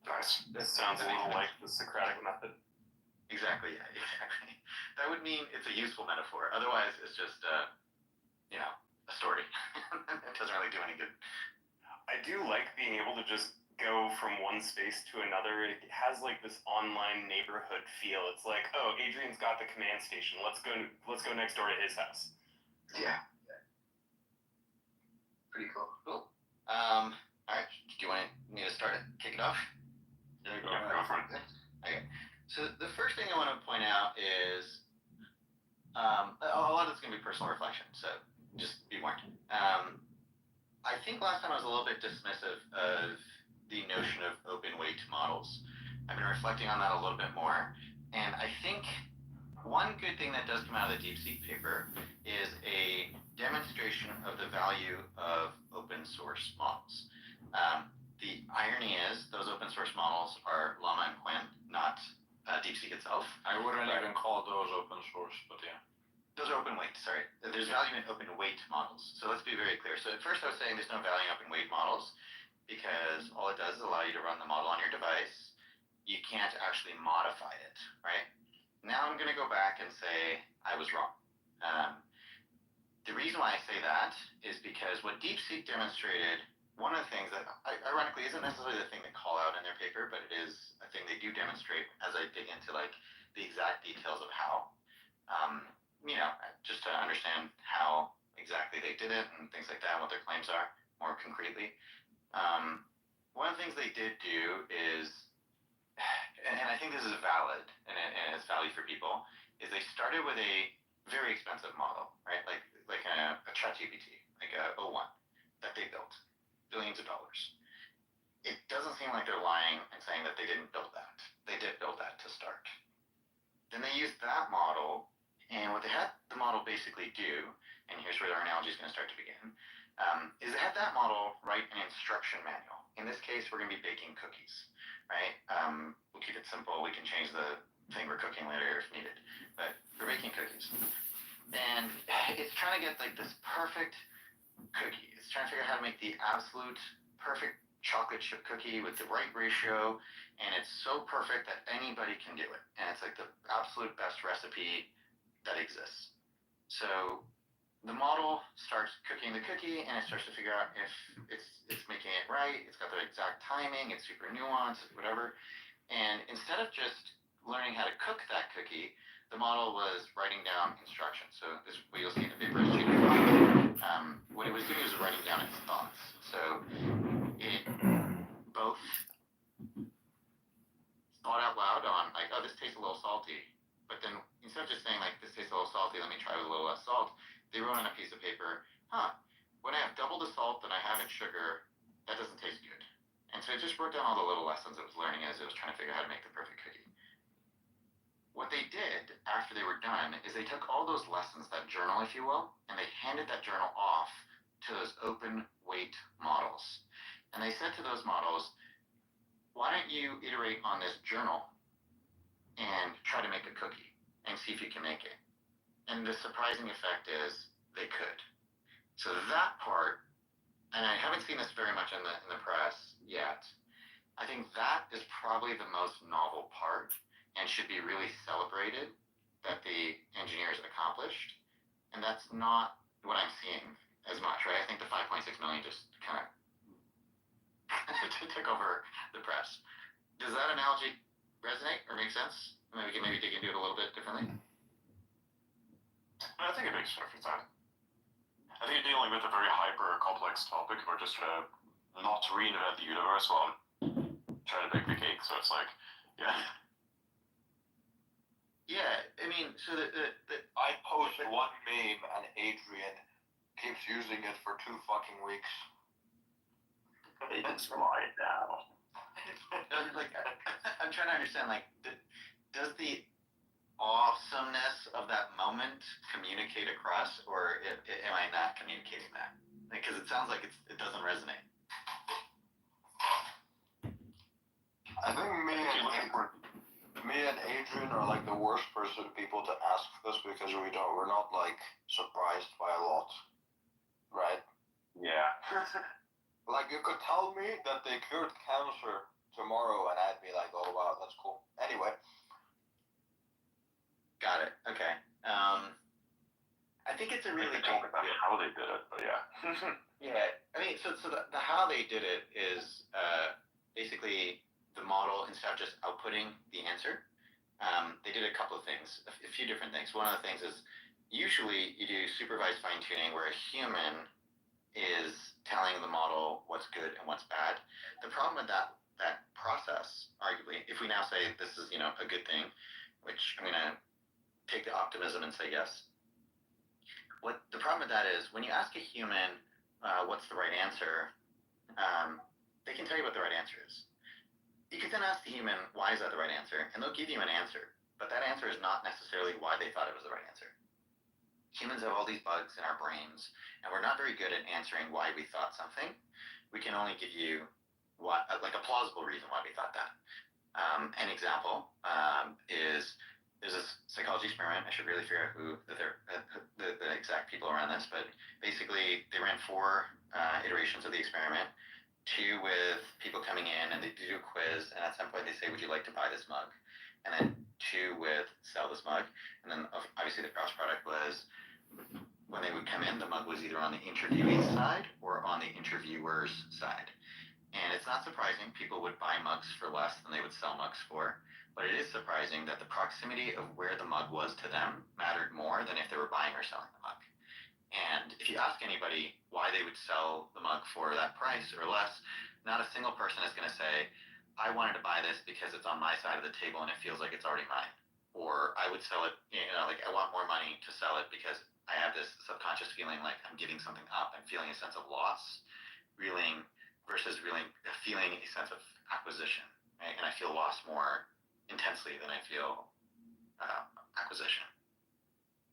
Nice. This sounds a little like the Socratic method. Exactly, yeah, exactly. That would mean it's a useful metaphor. Otherwise, it's just, a story. It doesn't really do any good. I do like being able to just go from one space to another. It has like this online neighborhood feel. It's like, oh, Adrian's got the command station. Let's go next door to his house. Yeah. Pretty cool. Cool. All right. Do you want me to start it? Kick it off? Go for it. Okay. So the first thing I want to point out is a lot of it's going to be personal reflection. So just be warned. I think last time I was a little bit dismissive of the notion of open weight models. I've been reflecting on that a little bit more, and I think one good thing that does come out of the DeepSeek paper is a demonstration of the value of open source models. The irony is those open source models are Llama and Quinn, not DeepSeek itself. I wouldn't even call those open source, but yeah. Those are open weight, sorry. There's value in open weight models. So let's be very clear. So at first I was saying there's no value in open weight models because all it does is allow you to run the model on your device. You can't actually modify it, right? Now I'm going to go back and say I was wrong. The reason why I say that is because what DeepSeek demonstrated, one of the things that ironically isn't necessarily the thing they call out in their paper, but it is a thing they do demonstrate as I dig into like the exact details of how. Just to understand how exactly they did it and things like that, and what their claims are more concretely. One of the things they did do is, and I think this is valid and it's value for people, is they started with a very expensive model, right? Like a ChatGPT, like a O1 that they built, billions of dollars. It doesn't seem like they're lying and saying that they didn't build that. They did build that to start. Then they used that model. And what they had the model basically do, and here's where our analogy is going to start to begin, is they had that model write an instruction manual. In this case, we're going to be baking cookies, right? We'll keep it simple. We can change the thing we're cooking later if needed. But we're baking cookies. And it's trying to get like this perfect cookie. It's trying to figure out how to make the absolute perfect chocolate chip cookie with the right ratio. And it's so perfect that anybody can do it. And it's like the absolute best recipe that exists. So the model starts cooking the cookie and it starts to figure out if it's making it right, it's got the exact timing, it's super nuanced, whatever. And instead of just learning how to cook that cookie, the model was writing down instructions. So this is what you'll see in the paper. What it was doing was writing down its thoughts. So it both thought out loud on like, oh, this tastes a little salty. But then instead of just saying like, this tastes a little salty, let me try with a little less salt, they wrote on a piece of paper, when I have double the salt that I have in sugar, that doesn't taste good. And so it just wrote down all the little lessons it was learning as it was trying to figure out how to make the perfect cookie. What they did after they were done is they took all those lessons, that journal, if you will, and they handed that journal off to those open weight models. And they said to those models, why don't you iterate on this journal and try to make a cookie and see if you can make it. And the surprising effect is they could. So that part, and I haven't seen this very much in the press yet, I think that is probably the most novel part and should be really celebrated that the engineers accomplished. And that's not what I'm seeing as much, right? I think the 5.6 million just kind of took over the press. Does that analogy resonate or make sense? And then we can maybe dig into it a little bit differently. I think it makes perfect sense. I think you're dealing with a very hyper complex topic. We're just trying to not reinvent the universe while trying to bake the cake. So it's like, yeah. Yeah, I mean, so the I post one meme and Adrian keeps using it for 2 fucking weeks. It's right now. like I'm trying to understand, like, does the awesomeness of that moment communicate across, or am I not communicating that? Because it sounds like it doesn't resonate. I think me and Adrian are like the worst people to ask this because we're not like surprised by a lot, right? Yeah. Like you could tell me that they cured cancer tomorrow and I'd be like, oh wow, that's cool. Anyway. Got it. Okay. I think it's a really talk about how they did it, but yeah. Yeah. I mean, so the how they did it is basically the model, instead of just outputting the answer, they did a couple of things, a few different things. One of the things is usually you do supervised fine tuning where a human is telling the model what's good and what's bad. The problem with that process, arguably, if we now say this is a good thing, which I'm gonna take the optimism and say yes. What the problem with that is, when you ask a human what's the right answer, they can tell you what the right answer is. You can then ask the human, why is that the right answer? And they'll give you an answer, but that answer is not necessarily why they thought it was the right answer. Humans have all these bugs in our brains, and we're not very good at answering why we thought something. We can only give you like a plausible reason why we thought that. An example is there's a psychology experiment. I should really figure out who the exact people around this, but basically they ran 4 iterations of the experiment. 2 with people coming in and they do a quiz, and at some point they say, would you like to buy this mug? And then 2 with sell this mug. And then obviously the cross product was when they would come in, the mug was either on the interviewee's side or on the interviewer's side. And it's not surprising people would buy mugs for less than they would sell mugs for, but it is surprising that the proximity of where the mug was to them mattered more than if they were buying or selling the mug. And if you ask anybody why they would sell the mug for that price or less, not a single person is going to say, I wanted to buy this because it's on my side of the table and it feels like it's already mine. Or I would sell it, like I want more money to sell it because I have this subconscious feeling like I'm giving something up. I'm feeling a sense of loss, versus feeling a sense of acquisition. Right? And I feel loss more intensely than I feel acquisition.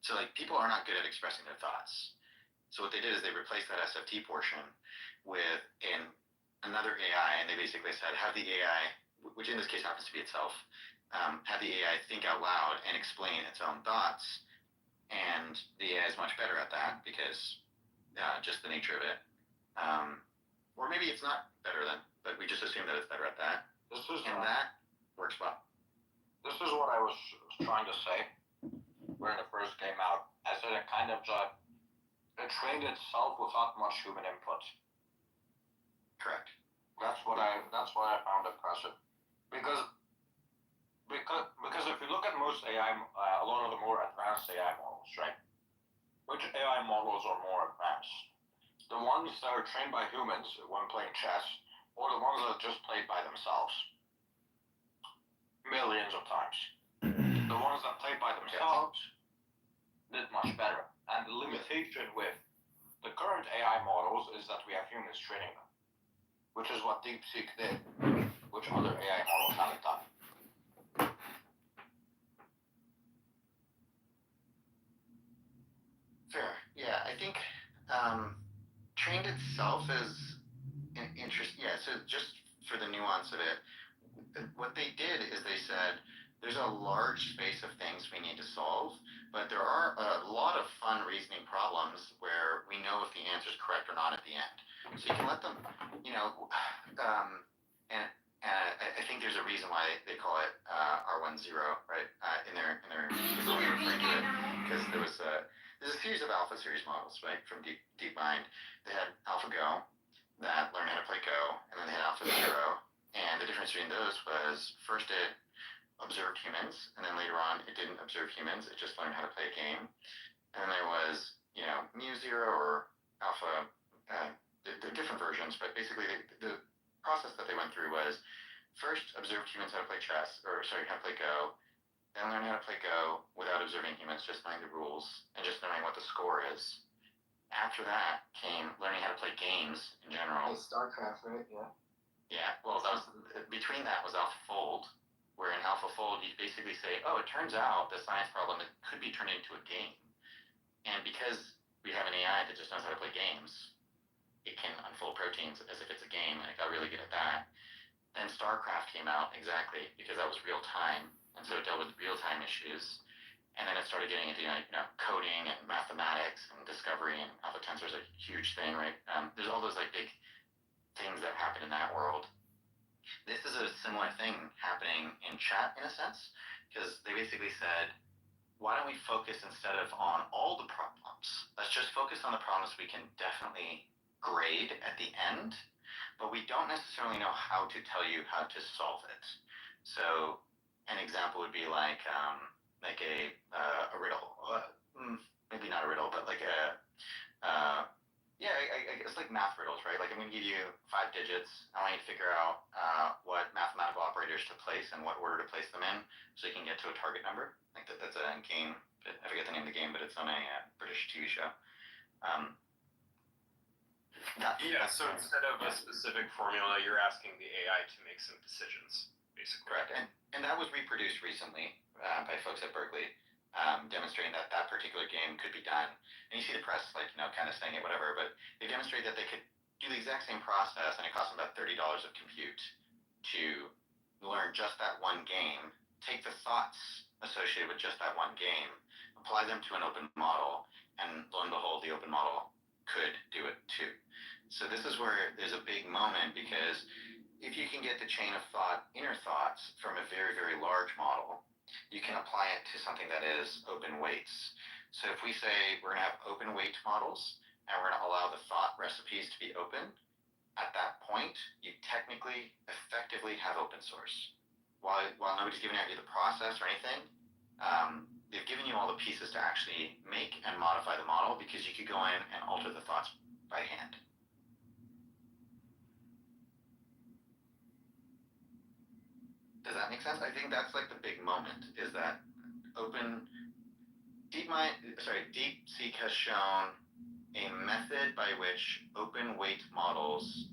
So like people are not good at expressing their thoughts. So what they did is they replaced that SFT portion with another AI, and they basically said, have the AI, which in this case happens to be itself, have the AI think out loud and explain its own thoughts. And the AI is much better at that because just the nature of it. Or maybe it's not better than, but we just assume that it's better at that. That works well. This is what I was trying to say when it first came out. I said it kind of it trained itself without much human input. Correct. That's what I found impressive. Because if you look at most AI, a lot of the more advanced AI models, right? Which AI models are more advanced? The ones that are trained by humans when playing chess, or the ones that are just played by themselves? Millions of times. The ones that played by themselves did much better. And the limitation with the current AI models is that we have humans training them, which is what DeepSeek did, which other AI models haven't done. Fair. Yeah, I think trained itself is interesting. Yeah, so just for the nuance of it, what they did is they said, there's a large space of things we need to solve, but there are a lot of fun reasoning problems where we know if the answer is correct or not at the end. So you can let them, and I think there's a reason why they call it R10, right? In their referring to it, because there's a series of alpha series models, right, from DeepMind. They had AlphaGo that learned how to play Go, and then they had AlphaZero, and the difference between those was first it observed humans, and then later on it didn't observe humans, it just learned how to play a game. and there was, mu zero or alpha. They're different versions, but basically the process that they went through was first observed humans how to play how to play Go, then learn how to play Go without observing humans, just knowing the rules and just knowing what the score is. After that came learning how to play games in general. Hey, StarCraft, right? Yeah. Yeah, well, between that was AlphaFold, where in AlphaFold you basically say, oh, it turns out the science problem could be turned into a game. And because we have an AI that just knows how to play games, it can unfold proteins as if it's a game, and it got really good at that. Then StarCraft came out, exactly, because that was real time, and so it dealt with real-time issues. And then it started getting into coding and mathematics and discovery, and alpha tensors are a huge thing, right? There's all those big things that happen in that world. This is a similar thing happening in chat in a sense, because they basically said, why don't we focus instead of on all the problems? Let's just focus on the problems we can definitely grade at the end, but we don't necessarily know how to tell you how to solve it. So an example would be like a riddle. Maybe not a riddle, but I guess like math riddles, right? Like I'm going to give you 5 digits. I want you to figure out what mathematical operators to place and what order to place them in so you can get to a target number. Like that's a game. I forget the name of the game, but it's on a British TV show. So instead of a specific formula, you're asking the AI to make some decisions, basically. Correct. And that was reproduced recently by folks at Berkeley, demonstrating that particular game could be done. And you see the press, kind of saying it, whatever, but they demonstrated that they could do the exact same process, and it cost them about $30 of compute to learn just that one game, take the thoughts associated with just that one game, apply them to an open model, and lo and behold, the open model could do it too. So this is where there's a big moment, because if you can get the chain of thought, inner thoughts, from a very, very large model, you can apply it to something that is open weights. So if we say we're going to have open weight models, and we're going to allow the thought recipes to be open, at that point, you technically, effectively have open source. While nobody's giving you the process or anything, they've given you all the pieces to actually make and modify the model, because you could go in and alter the thoughts by hand. Does that make sense? I think that's the big moment, is that DeepSeek has shown a method by which open weight models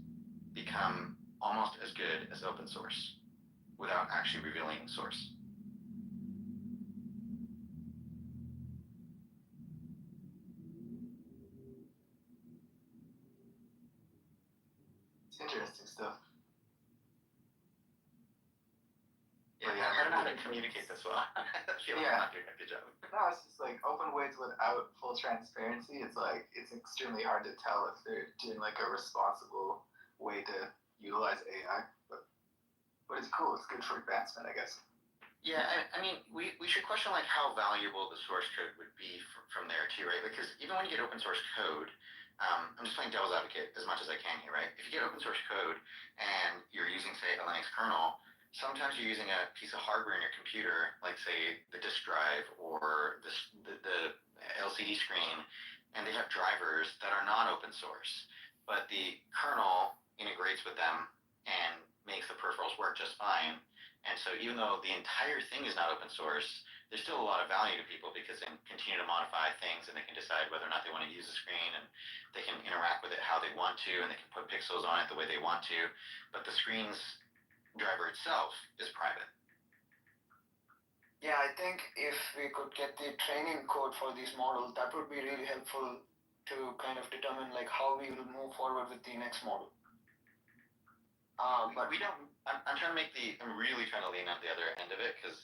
become almost as good as open source without actually revealing source. It's interesting stuff. Yeah, I don't know how to communicate this well. I feel like I'm not doing a good job. No, it's just open weights without full transparency. It's extremely hard to tell if they're doing a responsible way to utilize AI. But it's cool. It's good for advancement, I guess. Yeah, I mean, we should question how valuable the source code would be from there too, right? Because even when you get open source code, I'm just playing devil's advocate as much as I can here, right? If you get open source code and you're using, say, a Linux kernel, sometimes you're using a piece of hardware in your computer, like say the disk drive or the LCD screen, and they have drivers that are not open source, but the kernel integrates with them and makes the peripherals work just fine. And so even though the entire thing is not open source, there's still a lot of value to people, because they can continue to modify things, and they can decide whether or not they want to use the screen, and they can interact with it how they want to, and they can put pixels on it the way they want to. But the screen's driver itself is private. Yeah, I think if we could get the training code for these models, that would be really helpful to kind of determine how we will move forward with the next model. But we don't. I'm trying to make I'm really trying to lean on the other end of it, because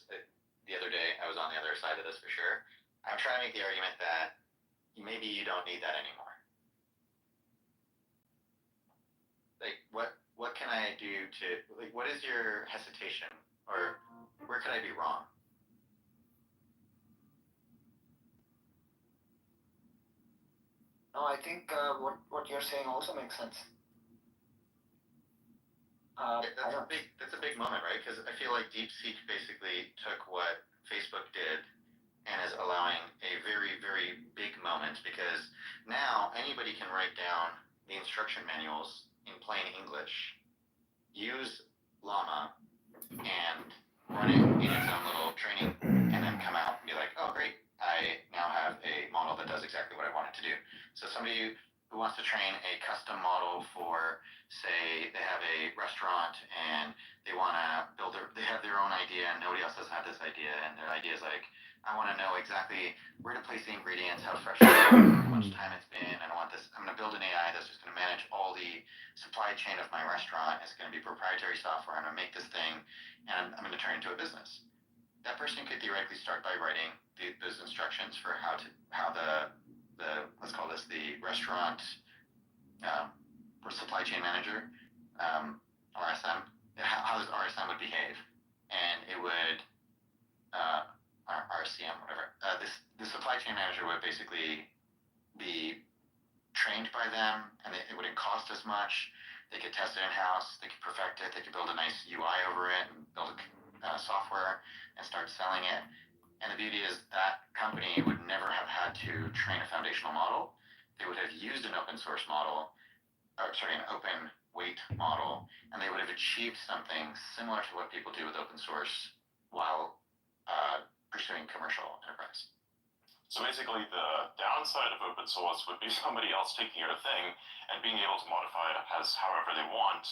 the other day I was on the other side of this for sure. I'm trying to make the argument that maybe you don't need that anymore. What can I do to what is your hesitation, or where could I be wrong? No, I think what you're saying also makes sense. That's a big moment, right? Because I feel like DeepSeek basically took what Facebook did and is allowing a very, very big because now anybody can write down the instruction manuals in plain English, use Llama, and run it in its own little training, and then come out and be like, oh great, I now have a model that does exactly what I want it to do. So somebody who wants to train a custom model for, say, they have a restaurant and they want to they have their own idea and nobody else has had this idea, and their idea is like, I want to know exactly where to place the ingredients, how fresh it is, how much time it's been, and I want this. I'm going to build an AI that's just going to manage all the supply chain of my restaurant. It's going to be proprietary software. I'm going to make this thing, and I'm going to turn it into a business. That person could theoretically start by writing those instructions for how the let's call this the restaurant or supply chain manager, RSM, how this RSM would behave, and it would RCM, whatever. The supply chain manager would basically be trained by them, and it wouldn't cost as much. They could test it in-house, they could perfect it, they could build a nice UI over it, and build software and start selling it. And the beauty is that company would never have had to train a foundational model. They would have used an open source model, an open weight model, and they would have achieved something similar to what people do with open source while pursuing commercial enterprise. So basically, the downside of open source would be somebody else taking your thing and being able to modify it as however they want.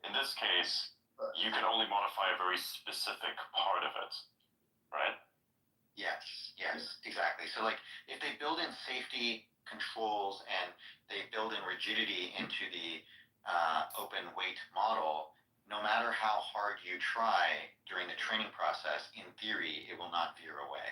In this case, you can only modify a very specific part of it, right? Yes, exactly. So like, if they build in safety controls and they build in rigidity into the open weight model, no matter how hard you try during the training process, in theory, it will not veer away.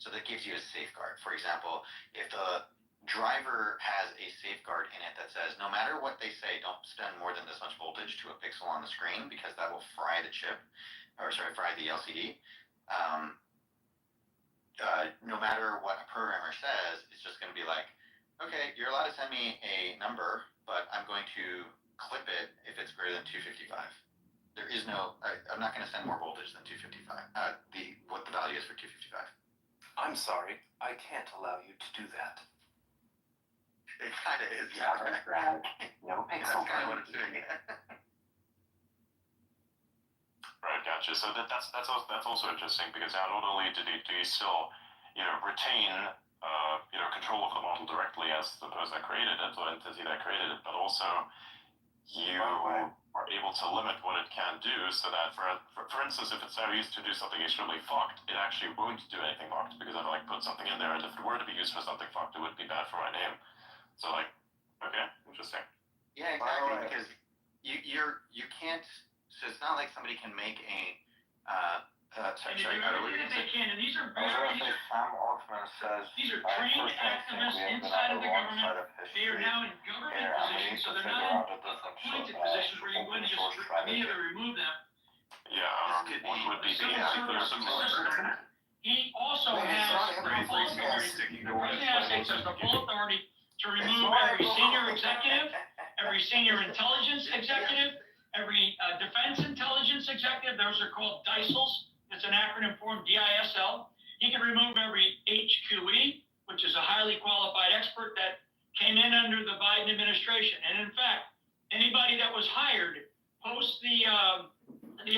So that gives you a safeguard. For example, if the driver has a safeguard in it that says, no matter what they say, don't spend more than this much voltage to a pixel on the screen because that will fry the chip, fry the LCD. No matter what a programmer says, it's just going to be like, okay, you're allowed to send me a number, but I'm going to clip it if it's greater than 255. There is no, I'm not going to send more voltage than 255, what the value is for 255. I'm sorry, I can't allow you to do that. It kind of is. Yeah, right. No pixel. That's kind of what it's doing. Right, gotcha. So that's also interesting because now not only do you still retain control of the model directly as the person that created it or entity that created it, but also you are able to limit what it can do, so that for instance, if it's now used to do something extremely fucked, it actually won't do anything fucked because I've put something in there, and if it were to be used for something fucked, it would be bad for my name. So okay, interesting. Yeah, exactly. Because you can't. So it's not like somebody can make a. They can, and these are very. Sam Altman says. These are trained activists inside of the government. They are now in government positions, so they're not in appointed positions where you go in and just immediately remove them. Yeah, one would be He also has the full authority. The President of the United States has the full authority to remove every senior executive, every senior intelligence executive, every defense intelligence executive. Those are called DISLs. It's an acronym form, DISL. He can remove every HQE, which is a highly qualified expert that came in under the Biden administration. And in fact, anybody that was hired post the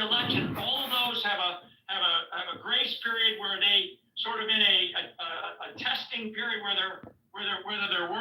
election, all of those have a grace period where they sort of in a testing period where they're